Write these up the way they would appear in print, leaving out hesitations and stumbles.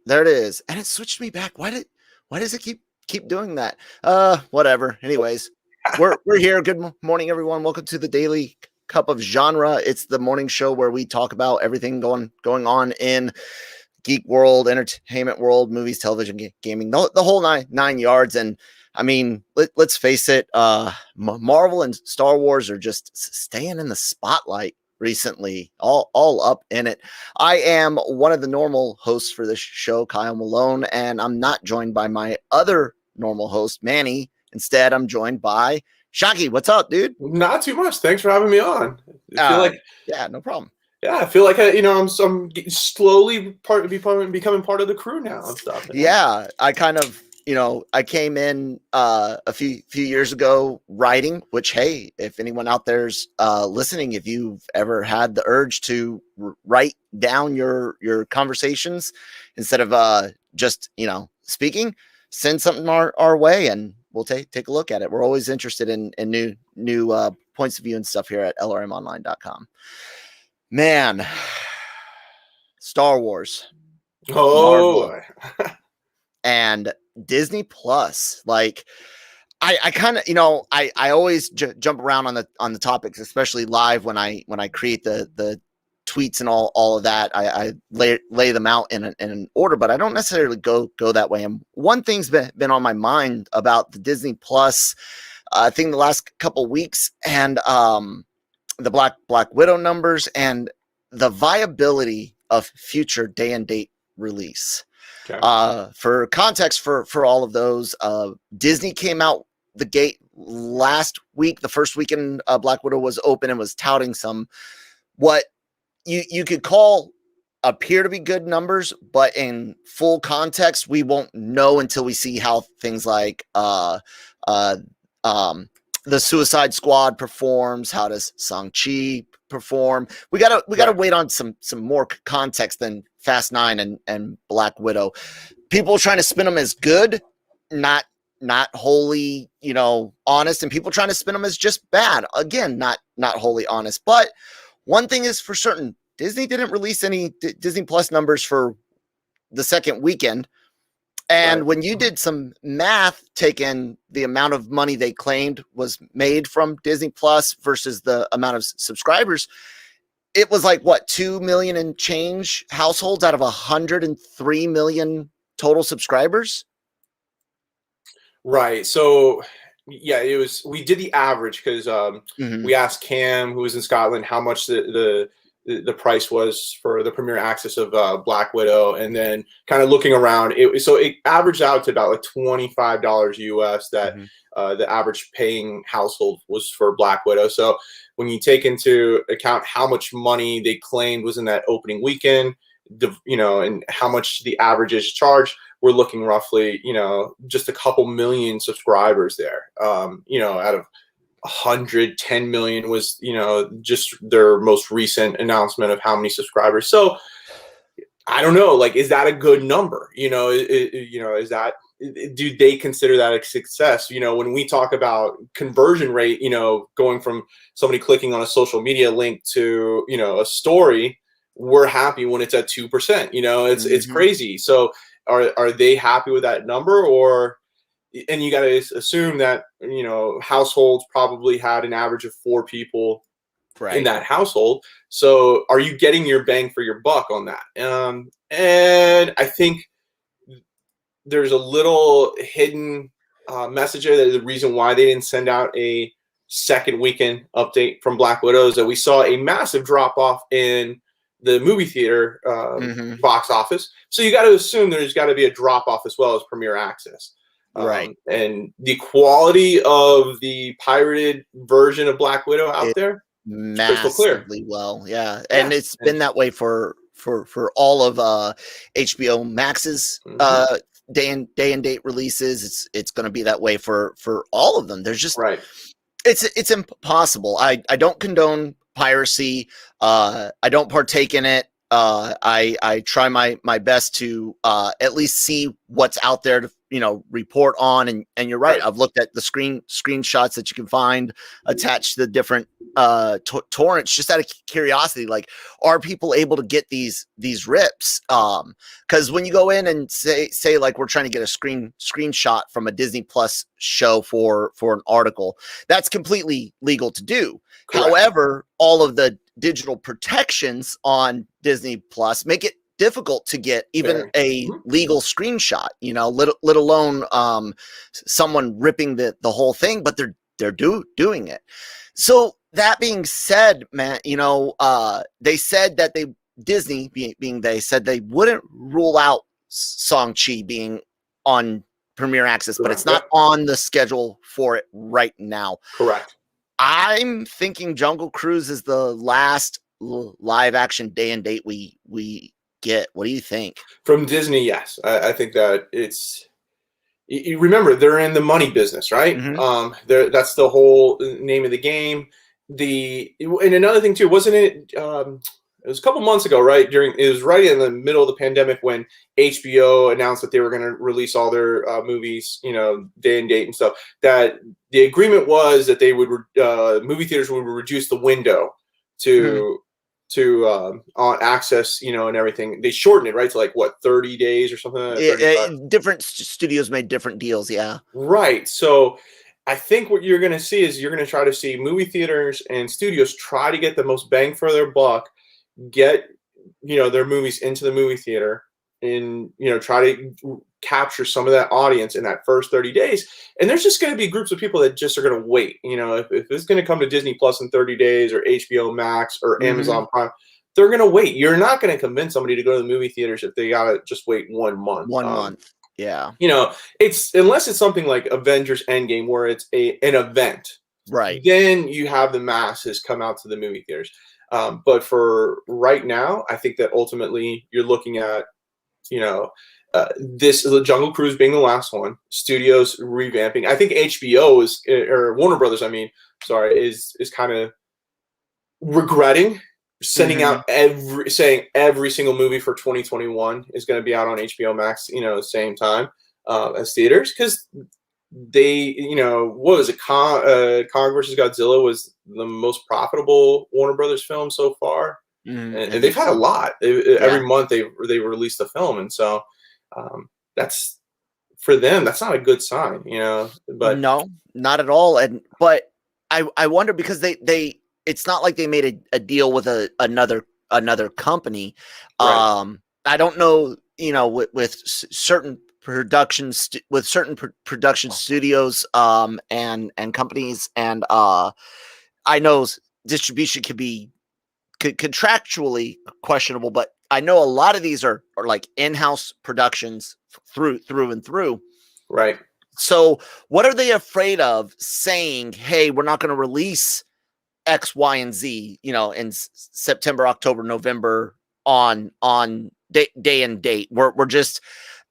There it is. And it switched me back. Why does it keep doing that? Whatever. Anyways, we're here. Good morning, everyone. Welcome to the Daily Cup of Genre. It's the morning show where we talk about everything going on in geek world, entertainment world, movies, television, gaming, the whole nine yards. And I mean, let's face it, Marvel and Star Wars are just staying in the spotlight recently, all up in it. I am one of the normal hosts for this show, Kyle Malone, and I'm not joined by my other normal host, Manny. Instead, I'm joined by Shockey. What's up, dude? Not too much. Thanks for having me on. I feel yeah, no problem. Yeah, I feel like I'm slowly becoming part of the crew now and stuff. Yeah, I kind of. I came in a few years ago writing, which, hey, if anyone out there's listening, if you've ever had the urge to write down your conversations instead of just, speaking, send something our way and we'll take a look at it. We're always interested in new points of view and stuff here at LRMonline.com. Man, Star Wars. Oh, and Disney Plus, like I kind of, I always jump around on the topics, especially live when I create the tweets and all of that. I lay them out in an order, but I don't necessarily go that way. And one thing's been on my mind about the Disney Plus thing the last couple weeks, and the Black Widow numbers and the viability of future day and date release. Okay. For context for all of those, Disney came out the gate last week, the first weekend Black Widow was open, and was touting some what you could call appear to be good numbers, but in full context, we won't know until we see how things like the Suicide Squad performs. How does Shang-Chi perform? We gotta wait on some more context than Fast 9 and Black Widow. People trying to spin them as good, not wholly, honest, and people trying to spin them as just bad. Again, not wholly honest. But one thing is for certain, Disney didn't release any Disney Plus numbers for the second weekend. And when you did some math, taking the amount of money they claimed was made from Disney Plus versus the amount of subscribers, it was like, what, 2 million and change households out of 103 million total subscribers? Right. So, yeah, we did the average because we asked Cam, who was in Scotland, how much the price was for the premiere access of Black Widow, and then kind of looking around, it averaged out to about like $25 US that the average paying household was for Black Widow. So when you take into account how much money they claimed was in that opening weekend, and how much the average is charged, we're looking roughly, just a couple million subscribers there, out of 110 million was, just their most recent announcement of how many subscribers. So I don't know, like, is that a good number? Is that, do they consider that a success? When we talk about conversion rate, going from somebody clicking on a social media link to, a story, we're happy when it's at 2%, it's crazy. So are they happy with that number? Or, and you got to assume that, households probably had an average of 4 people in that household. So are you getting your bang for your buck on that? And I think there's a little hidden message there. That the reason why they didn't send out a second weekend update from Black Widow is that we saw a massive drop off in the movie theater box office. So you got to assume there's got to be a drop off as well as premiere access. And the quality of the pirated version of Black Widow out there, massively well, yeah. And it's been that way for all of HBO Max's day and date releases. It's going to be that way for all of them. There's just it's impossible. I don't condone piracy. I don't partake in it. I try my best to at least see what's out there report on. And you're right. I've looked at the screenshots that you can find attached to the different torrents, just out of curiosity. Like, are people able to get these rips? Because when you go in and say like we're trying to get a screenshot from a Disney Plus show for an article, that's completely legal to do. Correct. However, all of the digital protections on Disney Plus make it difficult to get even a legal screenshot, let alone someone ripping the whole thing, but they're doing it. So that being said, Matt, they said that Disney said they wouldn't rule out Shang-Chi being on Premier Access, but it's not on the schedule for it right now. Correct. I'm thinking Jungle Cruise is the last live action day and date we get. What do you think? From Disney, yes. I think that you remember, they're in the money business, right? Mm-hmm. That's the whole name of the game. And another thing too, wasn't it? It was a couple months ago, right? It was right in the middle of the pandemic when HBO announced that they were going to release all their movies, day and date and stuff. That the agreement was that they would movie theaters would reduce the window to access, and everything. They shortened it, right, to like 30 days or something. Different studios made different deals, yeah. Right. So I think what you're going to see is you're going to try to see movie theaters and studios try to get the most bang for their buck, get their movies into the movie theater, and try to capture some of that audience in that first 30 days. And there's just going to be groups of people that just are going to wait. If it's going to come to Disney Plus in 30 days or HBO Max or Amazon Prime, they're going to wait. You're not going to convince somebody to go to the movie theaters if they got to just wait 1 month. 1 month. Yeah. It's unless it's something like Avengers Endgame where it's an event. Right. Then you have the masses come out to the movie theaters. But for right now, I think that ultimately you're looking at, the Jungle Cruise being the last one, studios revamping. I think HBO or Warner Brothers, is kind of regretting sending out every single movie for 2021 is going to be out on HBO Max, same time as theaters, because they, what was it? Kong versus Godzilla was the most profitable Warner Brothers film so far. And they've had a lot. Every month they released a film, and so that's, for them, that's not a good sign, But no, not at all. But I wonder, because they it's not like they made a deal with another company. Right. I don't know, with certain productions, with certain production studios and companies, and I know distribution can be contractually questionable, but I know a lot of these are like in-house productions through and through. Right. So what are they afraid of saying, hey, we're not going to release X, Y, and Z, in September, October, November on day and date? We're just,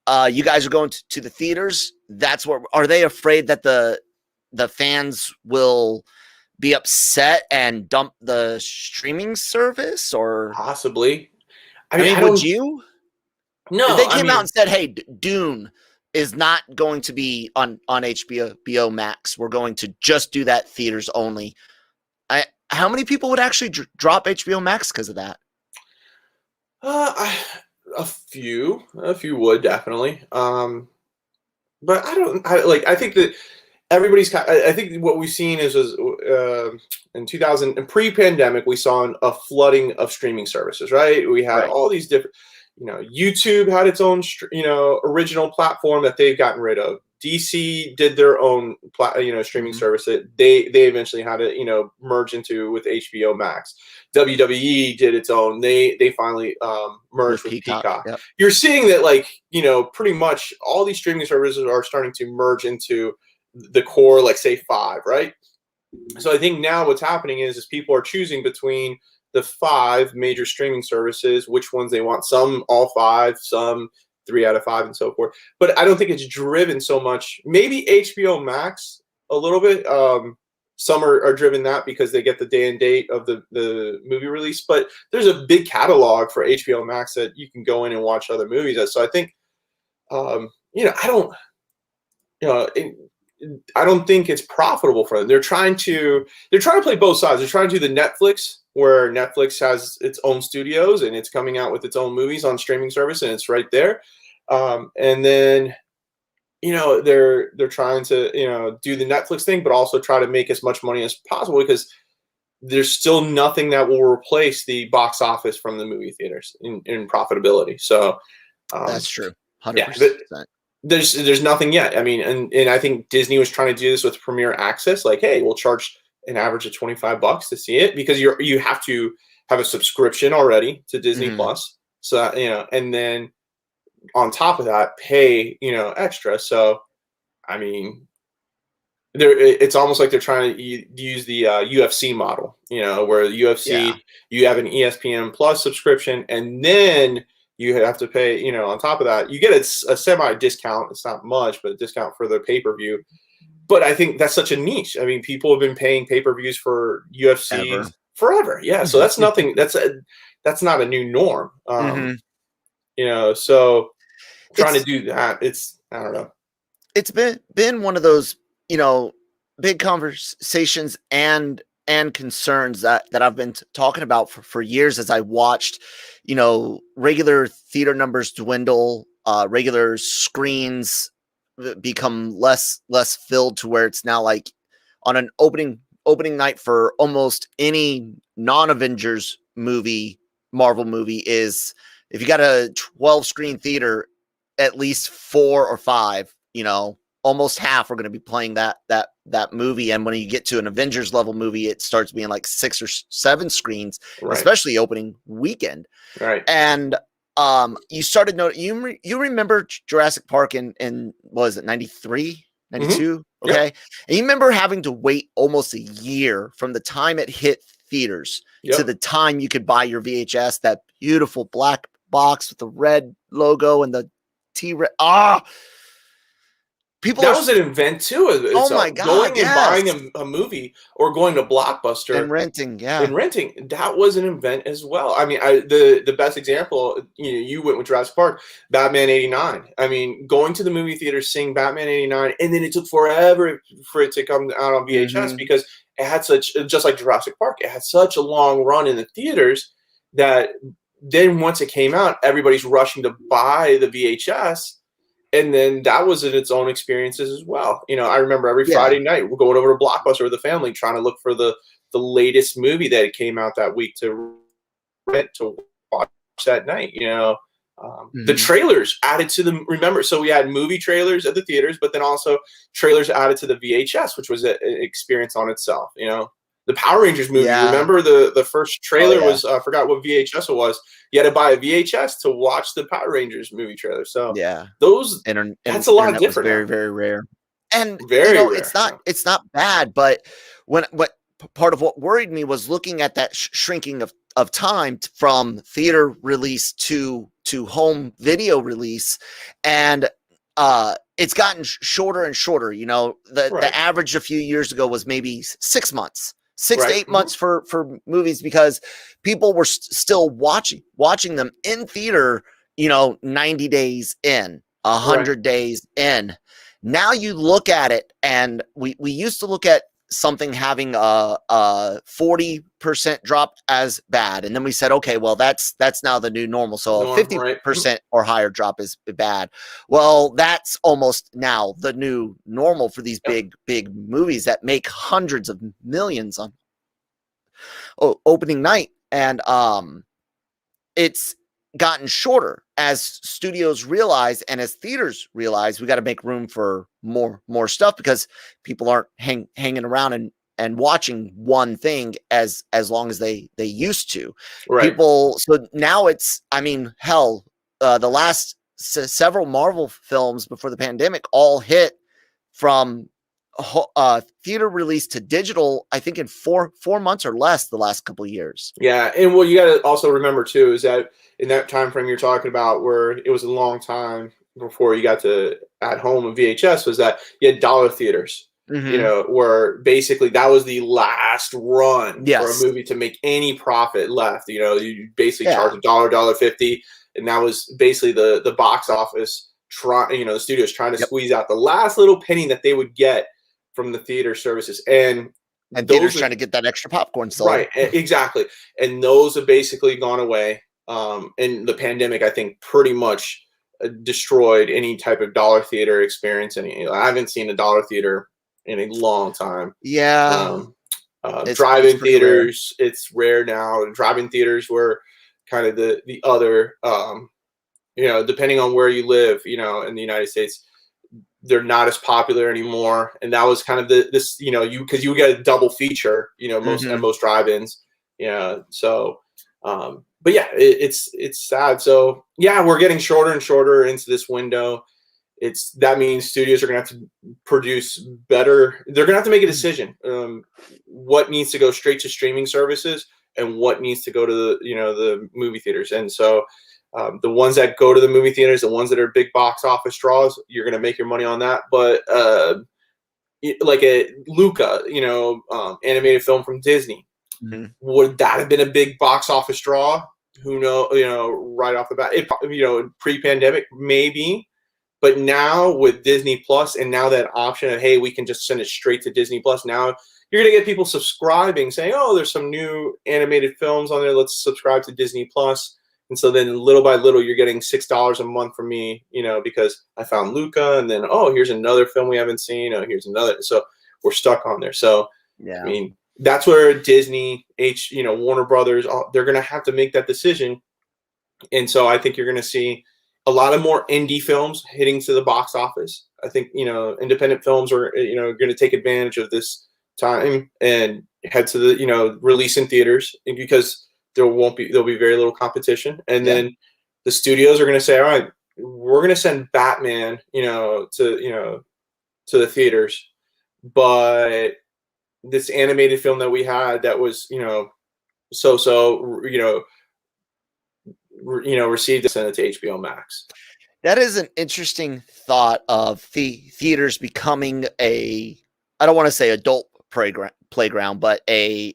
you guys are going to the theaters. That's what, are they afraid that the fans will be upset and dump the streaming service, or possibly? I mean, would you? No, if they came out and said, "Hey, Dune is not going to be on HBO Max. We're going to just do that theaters only." How many people would actually drop HBO Max because of that? A few would definitely. But I think that everybody's. I think what we've seen is in 2000, in pre-pandemic, we saw a flooding of streaming services. Right, we had all these different. YouTube had its own, original platform that they've gotten rid of. DC did their own, streaming service that they eventually had to, merge into with HBO Max. WWE did its own. They finally merged with Peacock. Yep. You're seeing that, pretty much all these streaming services are starting to merge into the core, say 5, right? So I think now what's happening is people are choosing between the 5 major streaming services, which ones they want. Some all 5, some 3 out of 5, and so forth. But I don't think it's driven so much. Maybe HBO Max a little bit. Some are driven that because they get the day and date of the movie release. But there's a big catalog for HBO Max that you can go in and watch other movies. So I think, you know, I don't think it's profitable for them. They're trying to play both sides. They're trying to do the Netflix, where Netflix has its own studios and it's coming out with its own movies on streaming service, and it's right there. And then, you know, they're trying to, you know, do the Netflix thing, but also try to make as much money as possible, because there's still nothing that will replace the box office from the movie theaters in profitability. So that's true. 100%. Yeah, there's nothing yet. I mean, and I think Disney was trying to do this with Premier Access. Like, hey, we'll charge an average of $25 to see it, because you have to have a subscription already to Disney Plus. So, you know, and then on top of that, pay, you know, extra. So, I mean, it's almost like they're trying to use the UFC model, you know, where the UFC, you have an ESPN Plus subscription, and then you have to pay, you know, on top of that, you get a semi discount. It's not much, but a discount for the pay-per-view. But I think that's such a niche. I mean, people have been paying pay-per-views for UFC forever. Yeah. So that's nothing. That's not a new norm. You know, so trying to do that, I don't know. It's been one of those, you know, big conversations and concerns that I've been talking about for years, as I watched, you know, regular theater numbers dwindle, regular screens become less filled, to where it's now like on an opening night for almost any non-Avengers movie, Marvel movie, is, if you got a 12 screen theater, at least 4 or 5, you know, almost half are going to be playing that movie. And when you get to an Avengers level movie, it starts being like 6 or 7 screens, especially opening weekend. Right. And you started noting, you remember Jurassic Park in was it 93, 92? Okay. Yep. And you remember having to wait almost a year from the time it hit theaters to the time you could buy your VHS, that beautiful black box with the red logo and the T-Rex. That was an event too. Oh my God! Going and buying a movie, or going to Blockbuster and renting, that was an event as well. I mean, the best example, you know, you went with Jurassic Park, Batman '89. I mean, going to the movie theater, seeing Batman '89, and then it took forever for it to come out on VHS because it had just like Jurassic Park, it had such a long run in the theaters that then once it came out, everybody's rushing to buy the VHS. And then that was in its own experiences as well. You know, I remember every Friday night we're going over to Blockbuster with the family, trying to look for the latest movie that came out that week to rent, to watch that night. You know, the trailers added to the, remember, so we had movie trailers at the theaters, but then also trailers added to the VHS, which was an experience on itself. You know, the Power Rangers movie. Remember the first trailer was, I forgot what VHS it was. You had to buy a VHS to watch the Power Rangers movie trailer. So those, that's a lot different. Very, very rare. And very, you know, rare. It's not bad, but what part of what worried me was looking at that shrinking of time from theater release to home video release. And it's gotten shorter and shorter. You know, the average a few years ago was maybe 6 months. 6 to 8 months for movies, because people were still watching them in theater, you know, 90 days in, 100 days in. Now you look at it, and we used to look at something having a 40% drop as bad, and then we said, okay, well, that's now the new normal. So a 50% or higher drop is bad. Well, that's almost now the new normal for these big movies that make hundreds of millions on opening night. And it's gotten shorter as studios realize, and as theaters realize, we got to make room for more stuff, because people aren't hanging around and watching one thing as long as they used to. People, so now it's, I mean, hell, the last several Marvel films before the pandemic all hit from theater release to digital, I think in 4 months or less the last couple of years. Yeah. And what you got to also remember too is that in that time frame you're talking about, where it was a long time before you got to at home and VHS, was that you had dollar theaters, you know, where basically that was the last run for a movie to make any profit left. You know, you basically charge $1, $1.50, and that was basically the box office the studios trying to squeeze out the last little penny that they would get from the theater services, and theaters trying to get that extra popcorn sold. Right, exactly. And those have basically gone away. And the pandemic, I think, pretty much destroyed any type of dollar theater experience. I haven't seen a dollar theater in a long time. Yeah. Drive-in theaters, it's rare now. Drive-in theaters were kind of the other, depending on where you live, in the United States, they're not as popular anymore. And that was kind of because you would get a double feature, most drive-ins, so, but yeah, it's sad. So yeah, we're getting shorter and shorter into this window. That means studios are going to have to produce better. They're going to have to make a decision. What needs to go straight to streaming services and what needs to go to the movie theaters. And so the ones that go to the movie theaters, the ones that are big box office draws, you're going to make your money on that. But like a Luca, animated film from Disney, would that have been a big box office draw? Who knows? Right off the bat, pre-pandemic maybe. But now with Disney Plus, and now that option of, hey, we can just send it straight to Disney Plus. Now you're going to get people subscribing, saying, oh, there's some new animated films on there. Let's subscribe to Disney Plus. And so then little by little, you're getting $6 a month from me, because I found Luca. And then, oh, here's another film we haven't seen. Oh, here's another. So we're stuck on there. So, yeah, I mean, that's where Disney, Warner Brothers, they're going to have to make that decision. And so I think you're going to see a lot of more indie films hitting to the box office. I think, independent films are, going to take advantage of this time and head to the, release in theaters, because there'll be very little competition. And then the studios are going to say, all right, we're going to send Batman, to the theaters. But this animated film that we had that was, received and sent it to HBO Max. That is an interesting thought of the theaters becoming I don't want to say adult playground, but a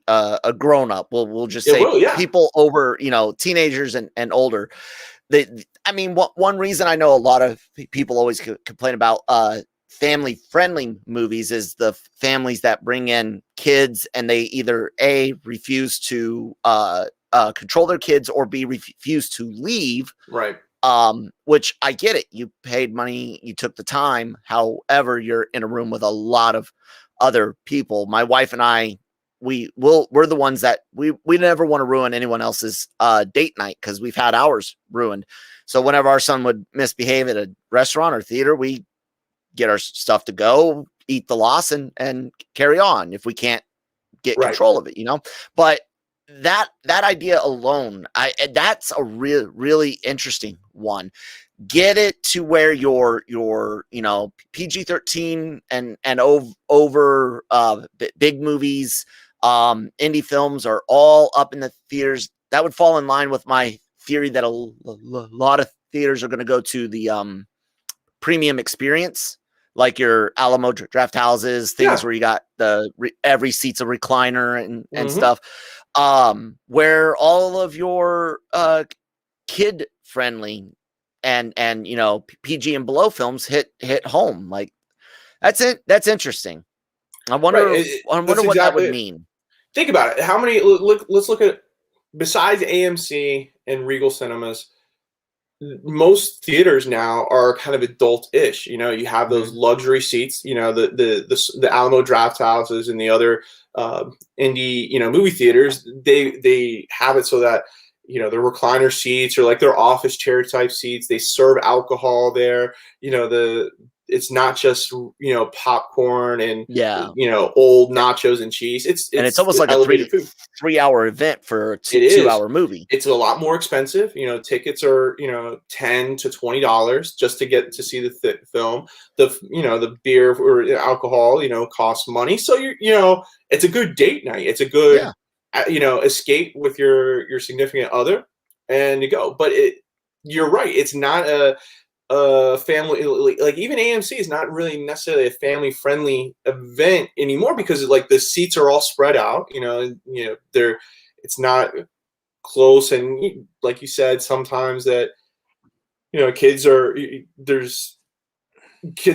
grown up. We'll just say people over, teenagers and older. One reason I know a lot of people always complain about family friendly movies is the families that bring in kids and they either refuse to control their kids, or B, refuse to leave. Right. Which I get it. You paid money, you took the time. However, you're in a room with a lot of other people. My wife and I, we're the ones that we never want to ruin anyone else's date night, because we've had ours ruined. So whenever our son would misbehave at a restaurant or theater, we get our stuff to go, eat the loss, and carry on if we can't get control of it, But that idea alone, that's a really interesting one. Get it to where your PG-13 and over big movies, indie films are all up in the theaters. That would fall in line with my theory that a lot of theaters are going to go to the premium experience, like your Alamo draft houses, things where you got every seat's a recliner and stuff. Where all of your kid friendly and PG and below films hit home. Like that's it. That's interesting. I wonder what that would mean. Think about it. How many? Let's look at, besides AMC and Regal Cinemas, most theaters now are kind of adult-ish. You have those luxury seats. The Alamo draft houses and the other indie movie theaters. They have it so that the recliner seats are like their office chair type seats. They serve alcohol there. It's not just popcorn and old nachos and cheese. It's almost like a 3-hour event for a 2-hour movie. It's a lot more expensive. Tickets are $10 to $20 just to get to see the film. The beer or alcohol costs money. So it's a good date night. It's a good escape with your significant other and you go. But you're right. It's not a family, like even AMC is not really necessarily a family friendly event anymore, because like the seats are all spread out, it's not close. And like you said, sometimes that kids are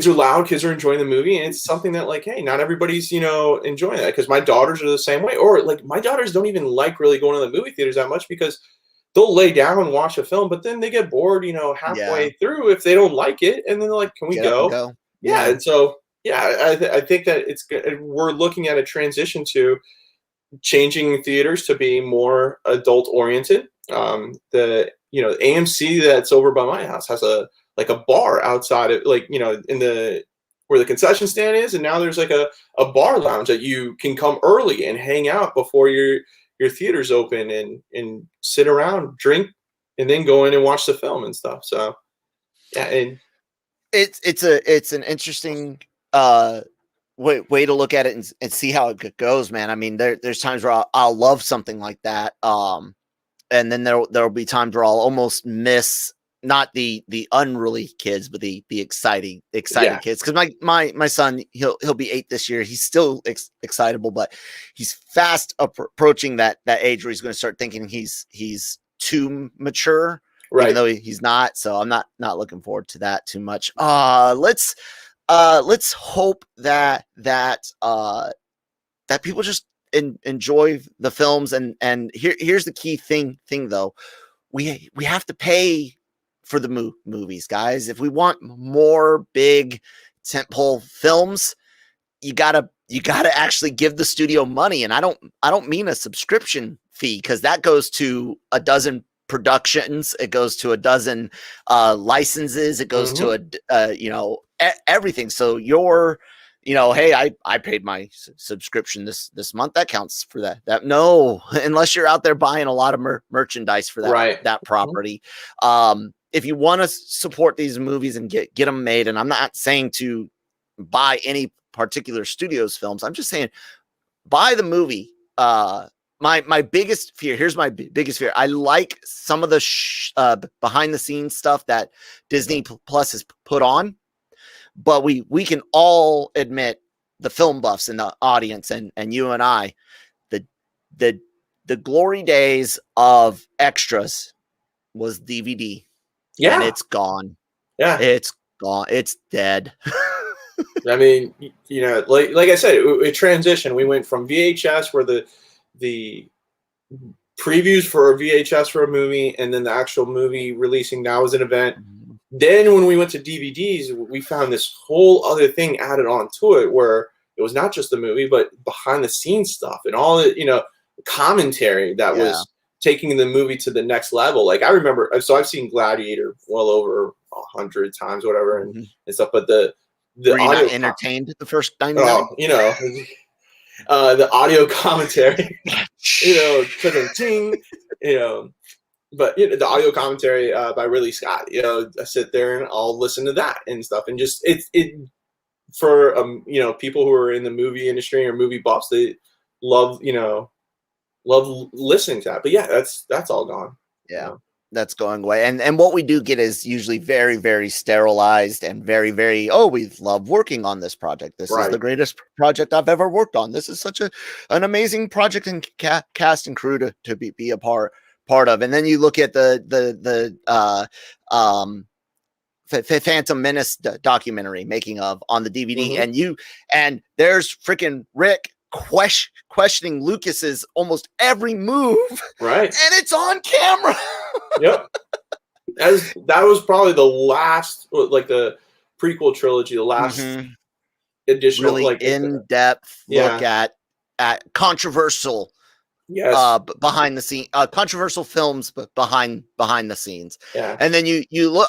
loud, kids are enjoying the movie, and it's something that, like, hey, not everybody's enjoying that, because my daughters are the same way. Or like, my daughters don't even like really going to the movie theaters that much, because they'll lay down and watch a film, but then they get bored halfway through if they don't like it, and then they're like, can we go? Yeah. And so I think that it's good. We're looking at a transition to changing theaters to be more adult oriented. The AMC that's over by my house has a bar outside of, like, in the where the concession stand is, and now there's like a bar lounge that you can come early and hang out before your theater's open, and sit around, drink, and then go in and watch the film and stuff. So yeah, and it's an interesting way to look at it and see how it goes, man. I mean, there's times where I'll love something like that, and then there'll be times where I'll almost miss not the unruly kids, but the excited kids. Because my son, he'll be 8 this year. He's still excitable, but he's fast approaching that age where he's going to start thinking he's too mature, even though he's not. So I'm not looking forward to that too much. Let's hope that people just enjoy the films, and here's the key thing though. We have to pay for the movies, guys. If we want more big tentpole films, you gotta actually give the studio money. And I don't mean a subscription fee, because that goes to a dozen productions, it goes to a dozen licenses, it goes to everything. So hey, I paid my subscription this month, that counts for that. No, unless you're out there buying a lot of merchandise for that property. If you want to support these movies and get them made, and I'm not saying to buy any particular studio's films, I'm just saying buy the movie. My biggest fear, here's my biggest fear. I like some of the behind the scenes stuff that Disney Plus has put on, but we can all admit, the film buffs in the audience, and you and I, the glory days of extras was DVD. Yeah. And it's gone. Yeah. It's gone. It's dead. I mean, like I said, it transitioned. We went from VHS, where the previews for a VHS for a movie, and then the actual movie releasing now was an event. Then when we went to DVDs, we found this whole other thing added on to it, where it was not just the movie, but behind the scenes stuff and all the commentary that was taking the movie to the next level. Like, I remember, so I've seen Gladiator well over 100 times, whatever, and stuff. But the were you not entertained the first 99? The audio commentary, ting, but the audio commentary by Ridley Scott. I sit there and I'll listen to that and stuff, and just it for people who are in the movie industry or movie buffs, they love listening to that. But yeah, that's all gone. Yeah, that's going away. And what we do get is usually very, very sterilized and very, very, we love working on this project. This is the greatest project I've ever worked on. This is such an amazing project and cast and crew to be a part of. And then you look at the Phantom Menace documentary making of on the DVD, and there's freaking Rick questioning Lucas's almost every move, and it's on camera. Yep. That was probably the last, like the prequel trilogy, the last additional, really in-depth look at controversial behind the scene, controversial films, but behind the scenes. And then you look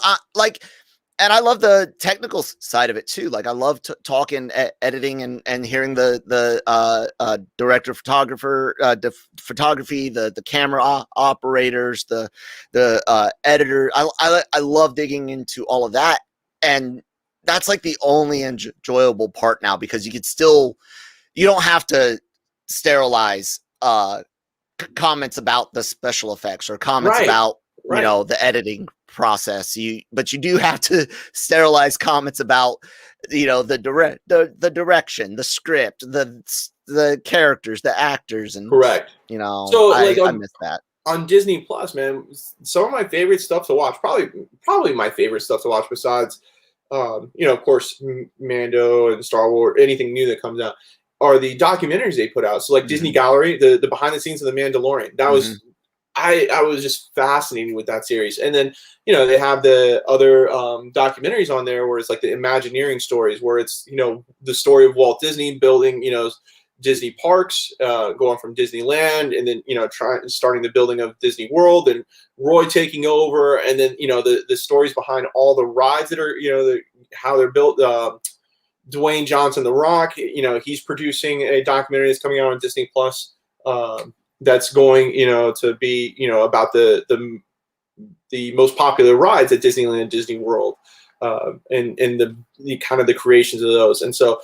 and I love the technical side of it too. Like, I love talking, editing, and hearing the director, photographer, the photography, the camera operators, the editor. I love digging into all of that, and that's like the only enjoyable part now, because you don't have to sterilize comments about the special effects or comments about the editing process. But you do have to sterilize comments about the direction, the script, the characters, the actors, and correct. So I miss that. on Disney Plus, man, some of my favorite stuff to watch, probably my favorite stuff to watch besides, of course, Mando and Star Wars, anything new that comes out, are the documentaries they put out. So like Disney Gallery, the behind the scenes of the Mandalorian, that was, I was just fascinated with that series. And then, they have the other documentaries on there where it's like the Imagineering stories, where it's, the story of Walt Disney building, Disney parks, going from Disneyland, and then starting the building of Disney World, and Roy taking over, and then the stories behind all the rides that are how they're built. Dwayne Johnson, The Rock, he's producing a documentary that's coming out on Disney Plus. That's going to be about the most popular rides at Disneyland and Disney World, and the kind of the creations of those. And so,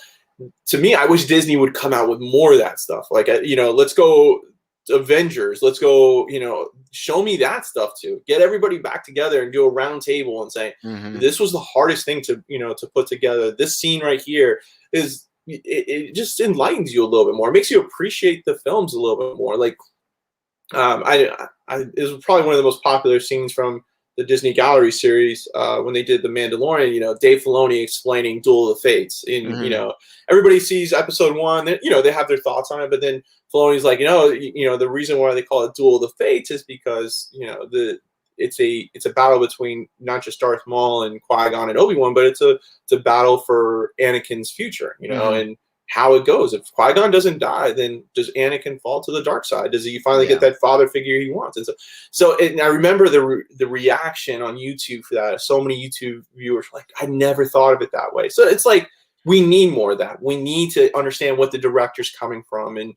to me, I wish Disney would come out with more of that stuff. Like, let's go Avengers. Let's go, show me that stuff too. Get everybody back together and do a round table and say, this was the hardest thing to put together. This scene right here is, it just enlightens you a little bit more. It makes you appreciate the films a little bit more. Like, it was probably one of the most popular scenes from the Disney Gallery series, when they did The Mandalorian, Dave Filoni explaining Duel of the Fates. Everybody sees episode 1, they have their thoughts on it, but then Filoni's like, the reason why they call it Duel of the Fates is because, it's a battle between not just Darth Maul and Qui-Gon and Obi-Wan, but it's a battle for Anakin's future, and how it goes. If Qui-Gon doesn't die, then does Anakin fall to the dark side? Does he finally get that father figure he wants? And and I remember the reaction on YouTube for that. So many YouTube viewers were like, I never thought of it that way. So it's like, we need more of that. We need to understand what the director's coming from and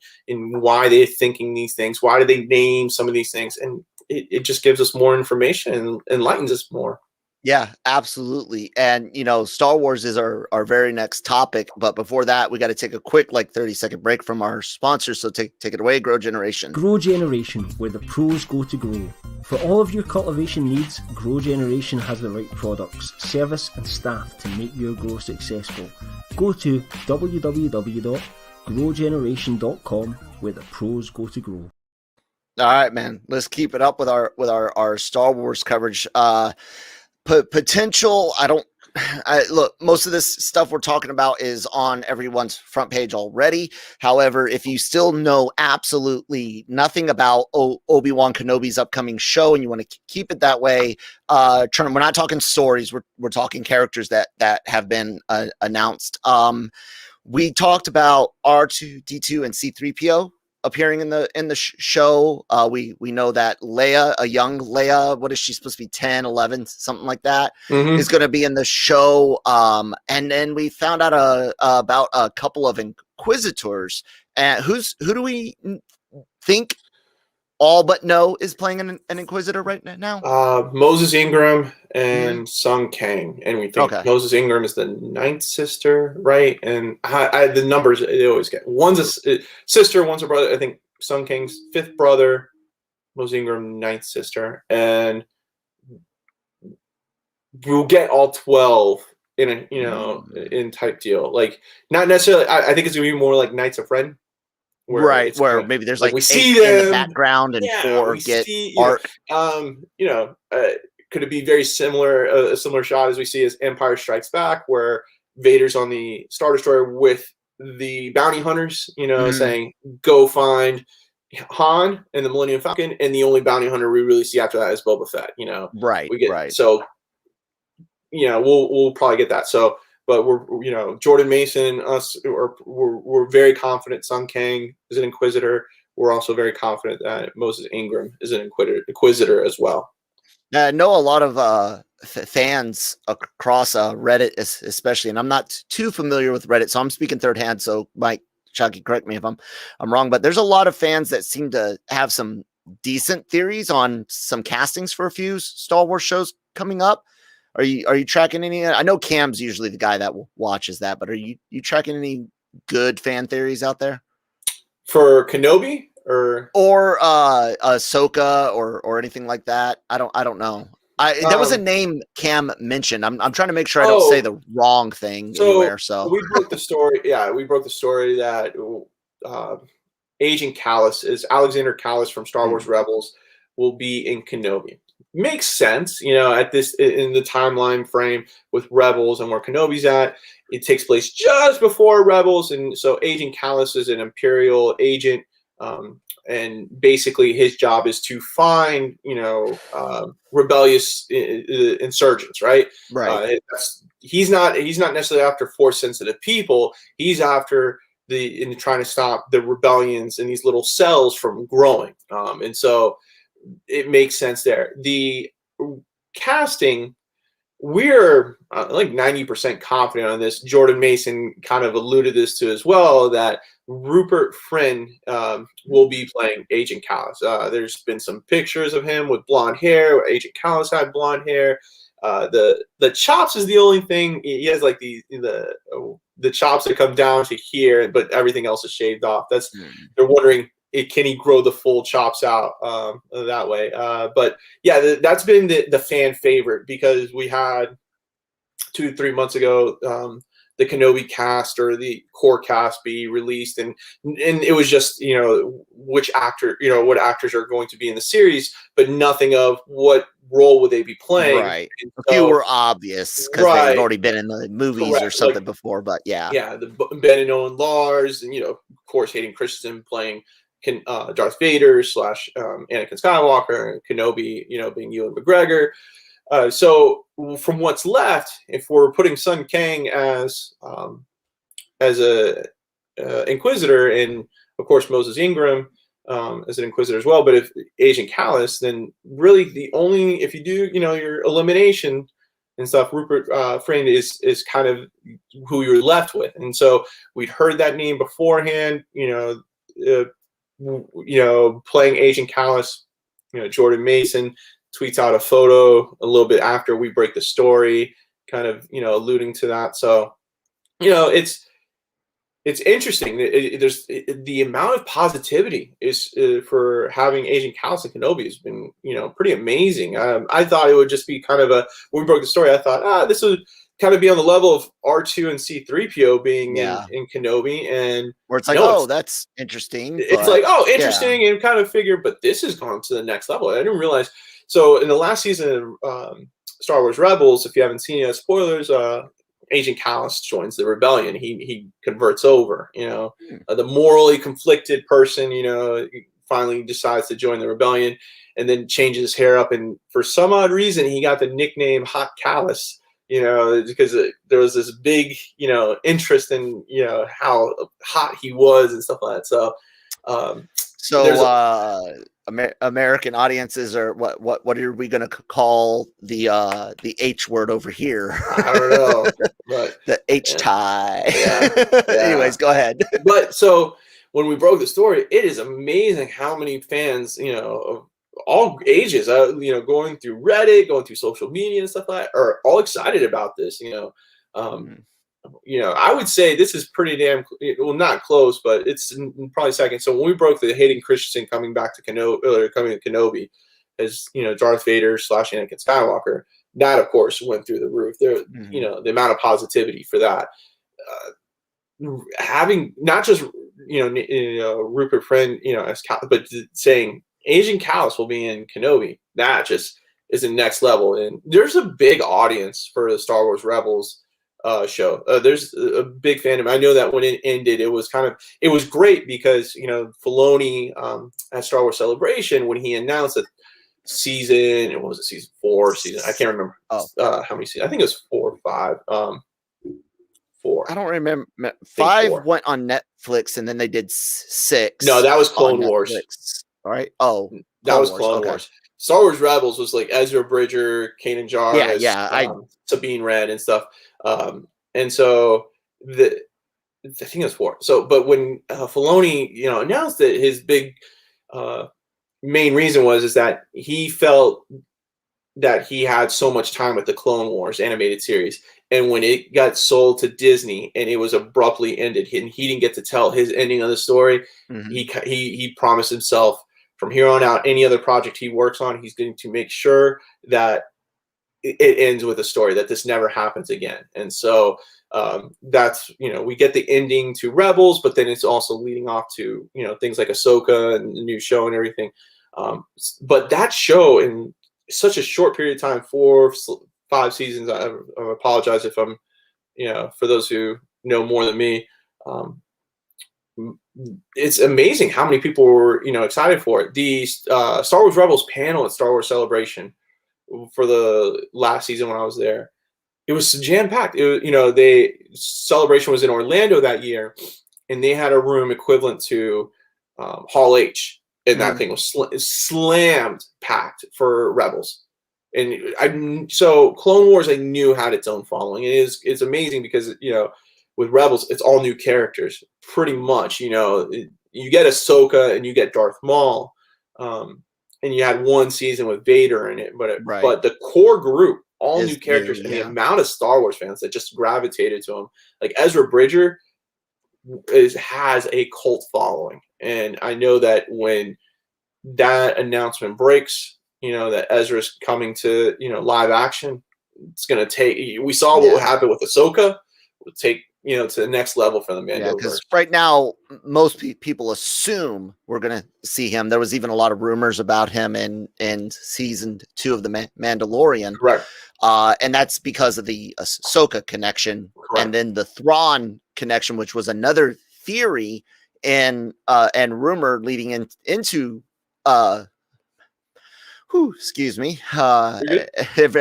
why they're thinking these things. Why do they name some of these things? And it just gives us more information and enlightens us more. Yeah, absolutely. And, Star Wars is our very next topic. But before that, we got to take a quick 30-second break from our sponsors. So take it away, Grow Generation. Grow Generation, where the pros go to grow. For all of your cultivation needs, Grow Generation has the right products, service and staff to make your grow successful. Go to www.growgeneration.com, where the pros go to grow. All right, man. Let's keep it up with our Star Wars coverage. Potential, look, most of this stuff we're talking about is on everyone's front page already. However, if you still know absolutely nothing about Obi-Wan Kenobi's upcoming show and you want to keep it that way, we're not talking stories. We're talking characters that have been announced. We talked about R2-D2 and C-3PO appearing in the show. We know that Leia, a young Leia, what is she supposed to be, 10, 11, something like that, is going to be in the show. And then we found out about a couple of Inquisitors. And who do we think all but know is playing an Inquisitor right now? Moses Ingram and Sung Kang. And we think Moses Ingram is the 9th sister, right? And the numbers, they always get. One's a sister, one's a brother. I think Sung Kang's 5th brother, Moses Ingram, 9th sister. And we'll get all 12 in a, in type deal. Like, not necessarily, I think it's going to be more like Knights of Ren. Where maybe there's we see them in the background and 4 get art. Could it be very similar, a similar shot as we see as Empire Strikes Back, where Vader's on the Star Destroyer with the bounty hunters, saying, go find Han and the Millennium Falcon, and the only bounty hunter we really see after that is Boba Fett. Right. So, we'll probably get that. So. But we're, Jordan Mason, we're very confident Sung Kang is an Inquisitor. We're also very confident that Moses Ingram is an Inquisitor as well. I know a lot of fans across Reddit, especially, and I'm not too familiar with Reddit, so I'm speaking third hand. So, Mike, Shockey, correct me if I'm wrong, but there's a lot of fans that seem to have some decent theories on some castings for a few Star Wars shows coming up. Are you tracking any? I know Cam's usually the guy that watches that, but are you tracking any good fan theories out there for Kenobi or Ahsoka or anything like that? I don't know. There was a name Cam mentioned. I'm trying to make sure I don't say the wrong thing anywhere. So we broke the story. Yeah, we broke the story that Agent Kallus is Alexander Kallus from Star Wars Rebels. will be in Kenobi. Makes sense, you know, at this in the timeline frame with Rebels and where Kenobi's at. It takes place just before Rebels, and so Agent Kallus is an Imperial agent, and basically his job is to find, you know, rebellious insurgents, right? Right. He's not necessarily after Force sensitive people. He's after trying to stop the rebellions and these little cells from growing, and so it makes sense there. The casting, we're like 90% confident on this. Jordan Mason kind of alluded this to as well, that Rupert Friend will be playing Agent Kallus. There's been some pictures of him with blonde hair. Agent Kallus had blonde hair. The chops is the only thing. He has like the chops that come down to here, but everything else is shaved off. They're wondering, can he grow the full chops out that way? But yeah, that's been the fan favorite, because we had 2-3 months ago the Kenobi cast or the core cast be released, and it was just, you know, what actors are going to be in the series, but nothing of what role would they be playing. Right. A few were obvious because they've already been in the movies or something before, but yeah. Yeah, the Ben and Owen Lars, and, you know, of course, Hayden Christensen playing Darth Vader / Anakin Skywalker, and Kenobi, you know, being Ewan McGregor. So from what's left, if we're putting Sun Kang as a Inquisitor, and of course Moses Ingram as an Inquisitor as well, but if Agent Kallus, then really if you do, you know, your elimination and stuff, Rupert Friend is kind of who you're left with. And so we'd heard that name beforehand, you know, playing Agent Kallus, you know, Jordan Mason tweets out a photo a little bit after we break the story, kind of, you know, alluding to that. So, you know, it's interesting. There's the amount of positivity is for having Agent Kallus and Kenobi has been, you know, pretty amazing. I thought it would just be kind of when we broke the story, I thought, this would kind of be on the level of R2 and C-3PO being in Kenobi, and where it's like, that's interesting. It's like, interesting, and kind of figure, but this has gone to the next level. I didn't realize. So in the last season of Star Wars Rebels, if you haven't seen it, spoilers, Agent Kallus joins the rebellion. He converts over, you know, the morally conflicted person, you know, finally decides to join the rebellion, and then changes his hair up, and for some odd reason he got the nickname Hot Kallus, you know, because there was this big, you know, interest in, you know, how hot he was and stuff like that. So American audiences are what are we going to call the H word over here? I don't know, but the H tie. Yeah. Anyways, go ahead. But so when we broke the story, it is amazing how many fans, you know, of all ages, you know, going through Reddit, going through social media and stuff like that, are all excited about this. You know, you know, I would say this is pretty damn, well, not close, but it's probably second. So when we broke the Hayden Christensen coming back to Kenobi as, you know, Darth Vader / Anakin Skywalker, that of course went through the roof. There, you know, the amount of positivity for that, having not just, you know, Rupert Friend, you know, as but saying Agent Kallus will be in Kenobi, that just is the next level. And there's a big audience for the Star Wars Rebels show. There's a big fandom. I know that when it ended, it was great because, you know, Filoni at Star Wars Celebration, when he announced that season, what was it, season 4, I can't remember how many seasons. I think it was 4 or 5. 4. I don't remember. 5 went on Netflix, and then they did 6. No, that was Clone Wars. All right. Oh, that was Clone Wars. Star Wars Rebels was like Ezra Bridger, Kanan Jarrus, Sabine Wren and stuff. And so I think it was 4. So, but when Filoni, you know, announced that his big main reason is that he felt that he had so much time with the Clone Wars animated series, and when it got sold to Disney and it was abruptly ended, and he didn't get to tell his ending of the story, he promised himself from here on out, any other project he works on, he's going to make sure that it ends with a story, that this never happens again. And so that's, you know, we get the ending to Rebels, but then it's also leading off to, you know, things like Ahsoka and the new show and everything. But that show in such a short period of time, 4-5 seasons. I apologize if I'm, for those who know more than me. It's amazing how many people were, excited for it. The Star Wars Rebels panel at Star Wars Celebration for the last season when I was there, it was jam packed. Celebration was in Orlando that year, and they had a room equivalent to Hall H, and that thing was slammed packed for Rebels. And so Clone Wars, I knew had its own following. It's amazing because with Rebels, it's all new characters, pretty much. You get Ahsoka and you get Darth Maul, and you had one season with Vader in it, but the core group, all new characters, and the amount of Star Wars fans that just gravitated to them, like Ezra Bridger, has a cult following, and I know that when that announcement breaks, that Ezra's coming to live action, it's gonna take. We saw what happened with Ahsoka. It would take to the next level for the Mandoverse. Yeah, because right now most people assume we're going to see him. There was even a lot of rumors about him in season 2 of the Mandalorian. Correct. And that's because of the Ahsoka connection. Correct. And then the Thrawn connection, which was another theory and rumor leading into excuse me. If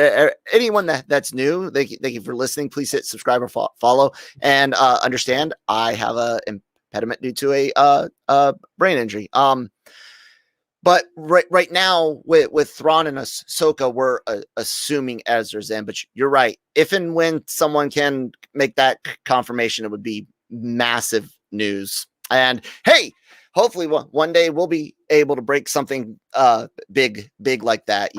anyone that's new, thank you for listening. Please hit subscribe or follow, and understand I have a impediment due to a brain injury. But right now with Thrawn and Ahsoka, we're assuming Ezra's in. But you're right. If and when someone can make that confirmation, it would be massive news. And hey, hopefully one day we'll be able to break something big like that.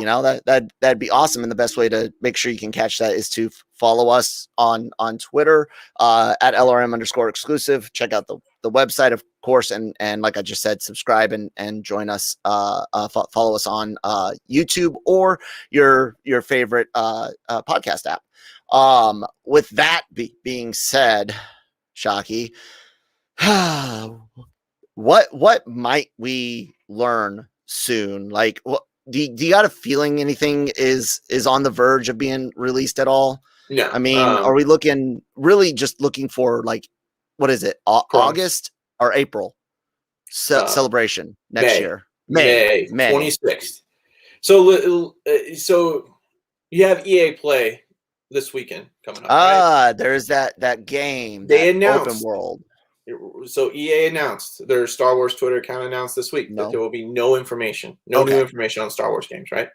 That'd be awesome. And the best way to make sure you can catch that is to follow us on Twitter at LRM_exclusive. Check out the website, of course, and like I just said, subscribe and join us. Follow us on YouTube or your favorite podcast app. With that being said, Shockey, What might we learn soon? Like, do you got a feeling anything is on the verge of being released at all? No. I mean, are we looking for like, what is it? August or April celebration next year? May 26th. So you have EA Play this weekend coming up. Right? There's that game. They announced open world. So EA announced, their Star Wars Twitter account announced this week that there will be no information, new information on Star Wars games, right?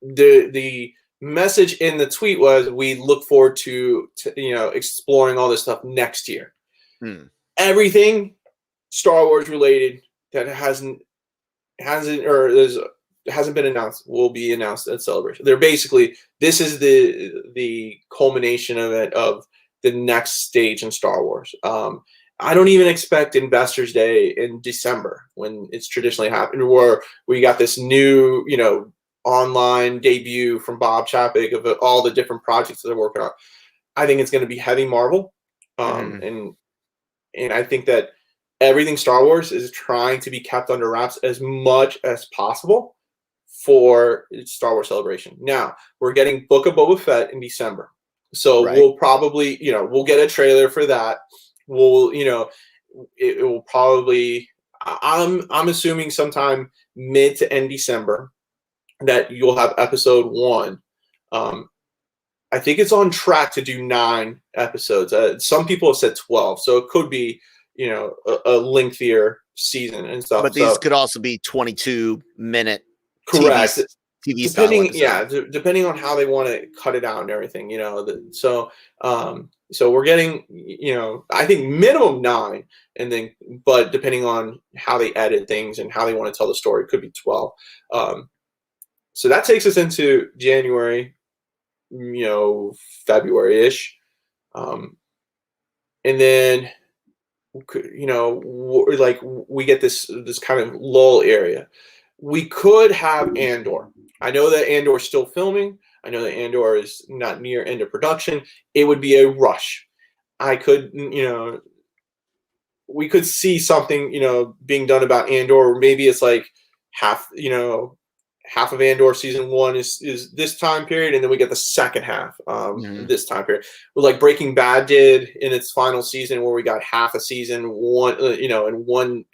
The message in the tweet was, we look forward to exploring all this stuff next year. Everything Star Wars related that hasn't been announced will be announced at Celebration. They're basically, this is the culmination of the next stage in Star Wars. I don't even expect Investors Day in December, when it's traditionally happened, where we got this new, online debut from Bob Chapek of all the different projects that they're working on. I think it's going to be heavy Marvel. And I think that everything Star Wars is trying to be kept under wraps as much as possible for Star Wars Celebration. Now, we're getting Book of Boba Fett in December. So we'll probably, we'll get a trailer for that. We'll, it will probably, I'm assuming sometime mid to end December that you'll have episode 1. I think it's on track to do 9 episodes. Some people have said 12, so it could be, a lengthier season and stuff. But these could also be 22-minute correct TV depending on how they want to cut it out and everything, so we're getting, I think minimum 9, and then, but depending on how they edit things and how they want to tell the story, it could be 12. So that takes us into January, February-ish. And then, we get this kind of lull area. We could have Andor. I know that Andor is still filming. I know that Andor is not near end of production. It would be a rush. I could, we could see something, being done about Andor. Or maybe it's like half of Andor season 1 is this time period, and then we get the second half this time period. Well, like Breaking Bad did in its final season, where we got half a season in one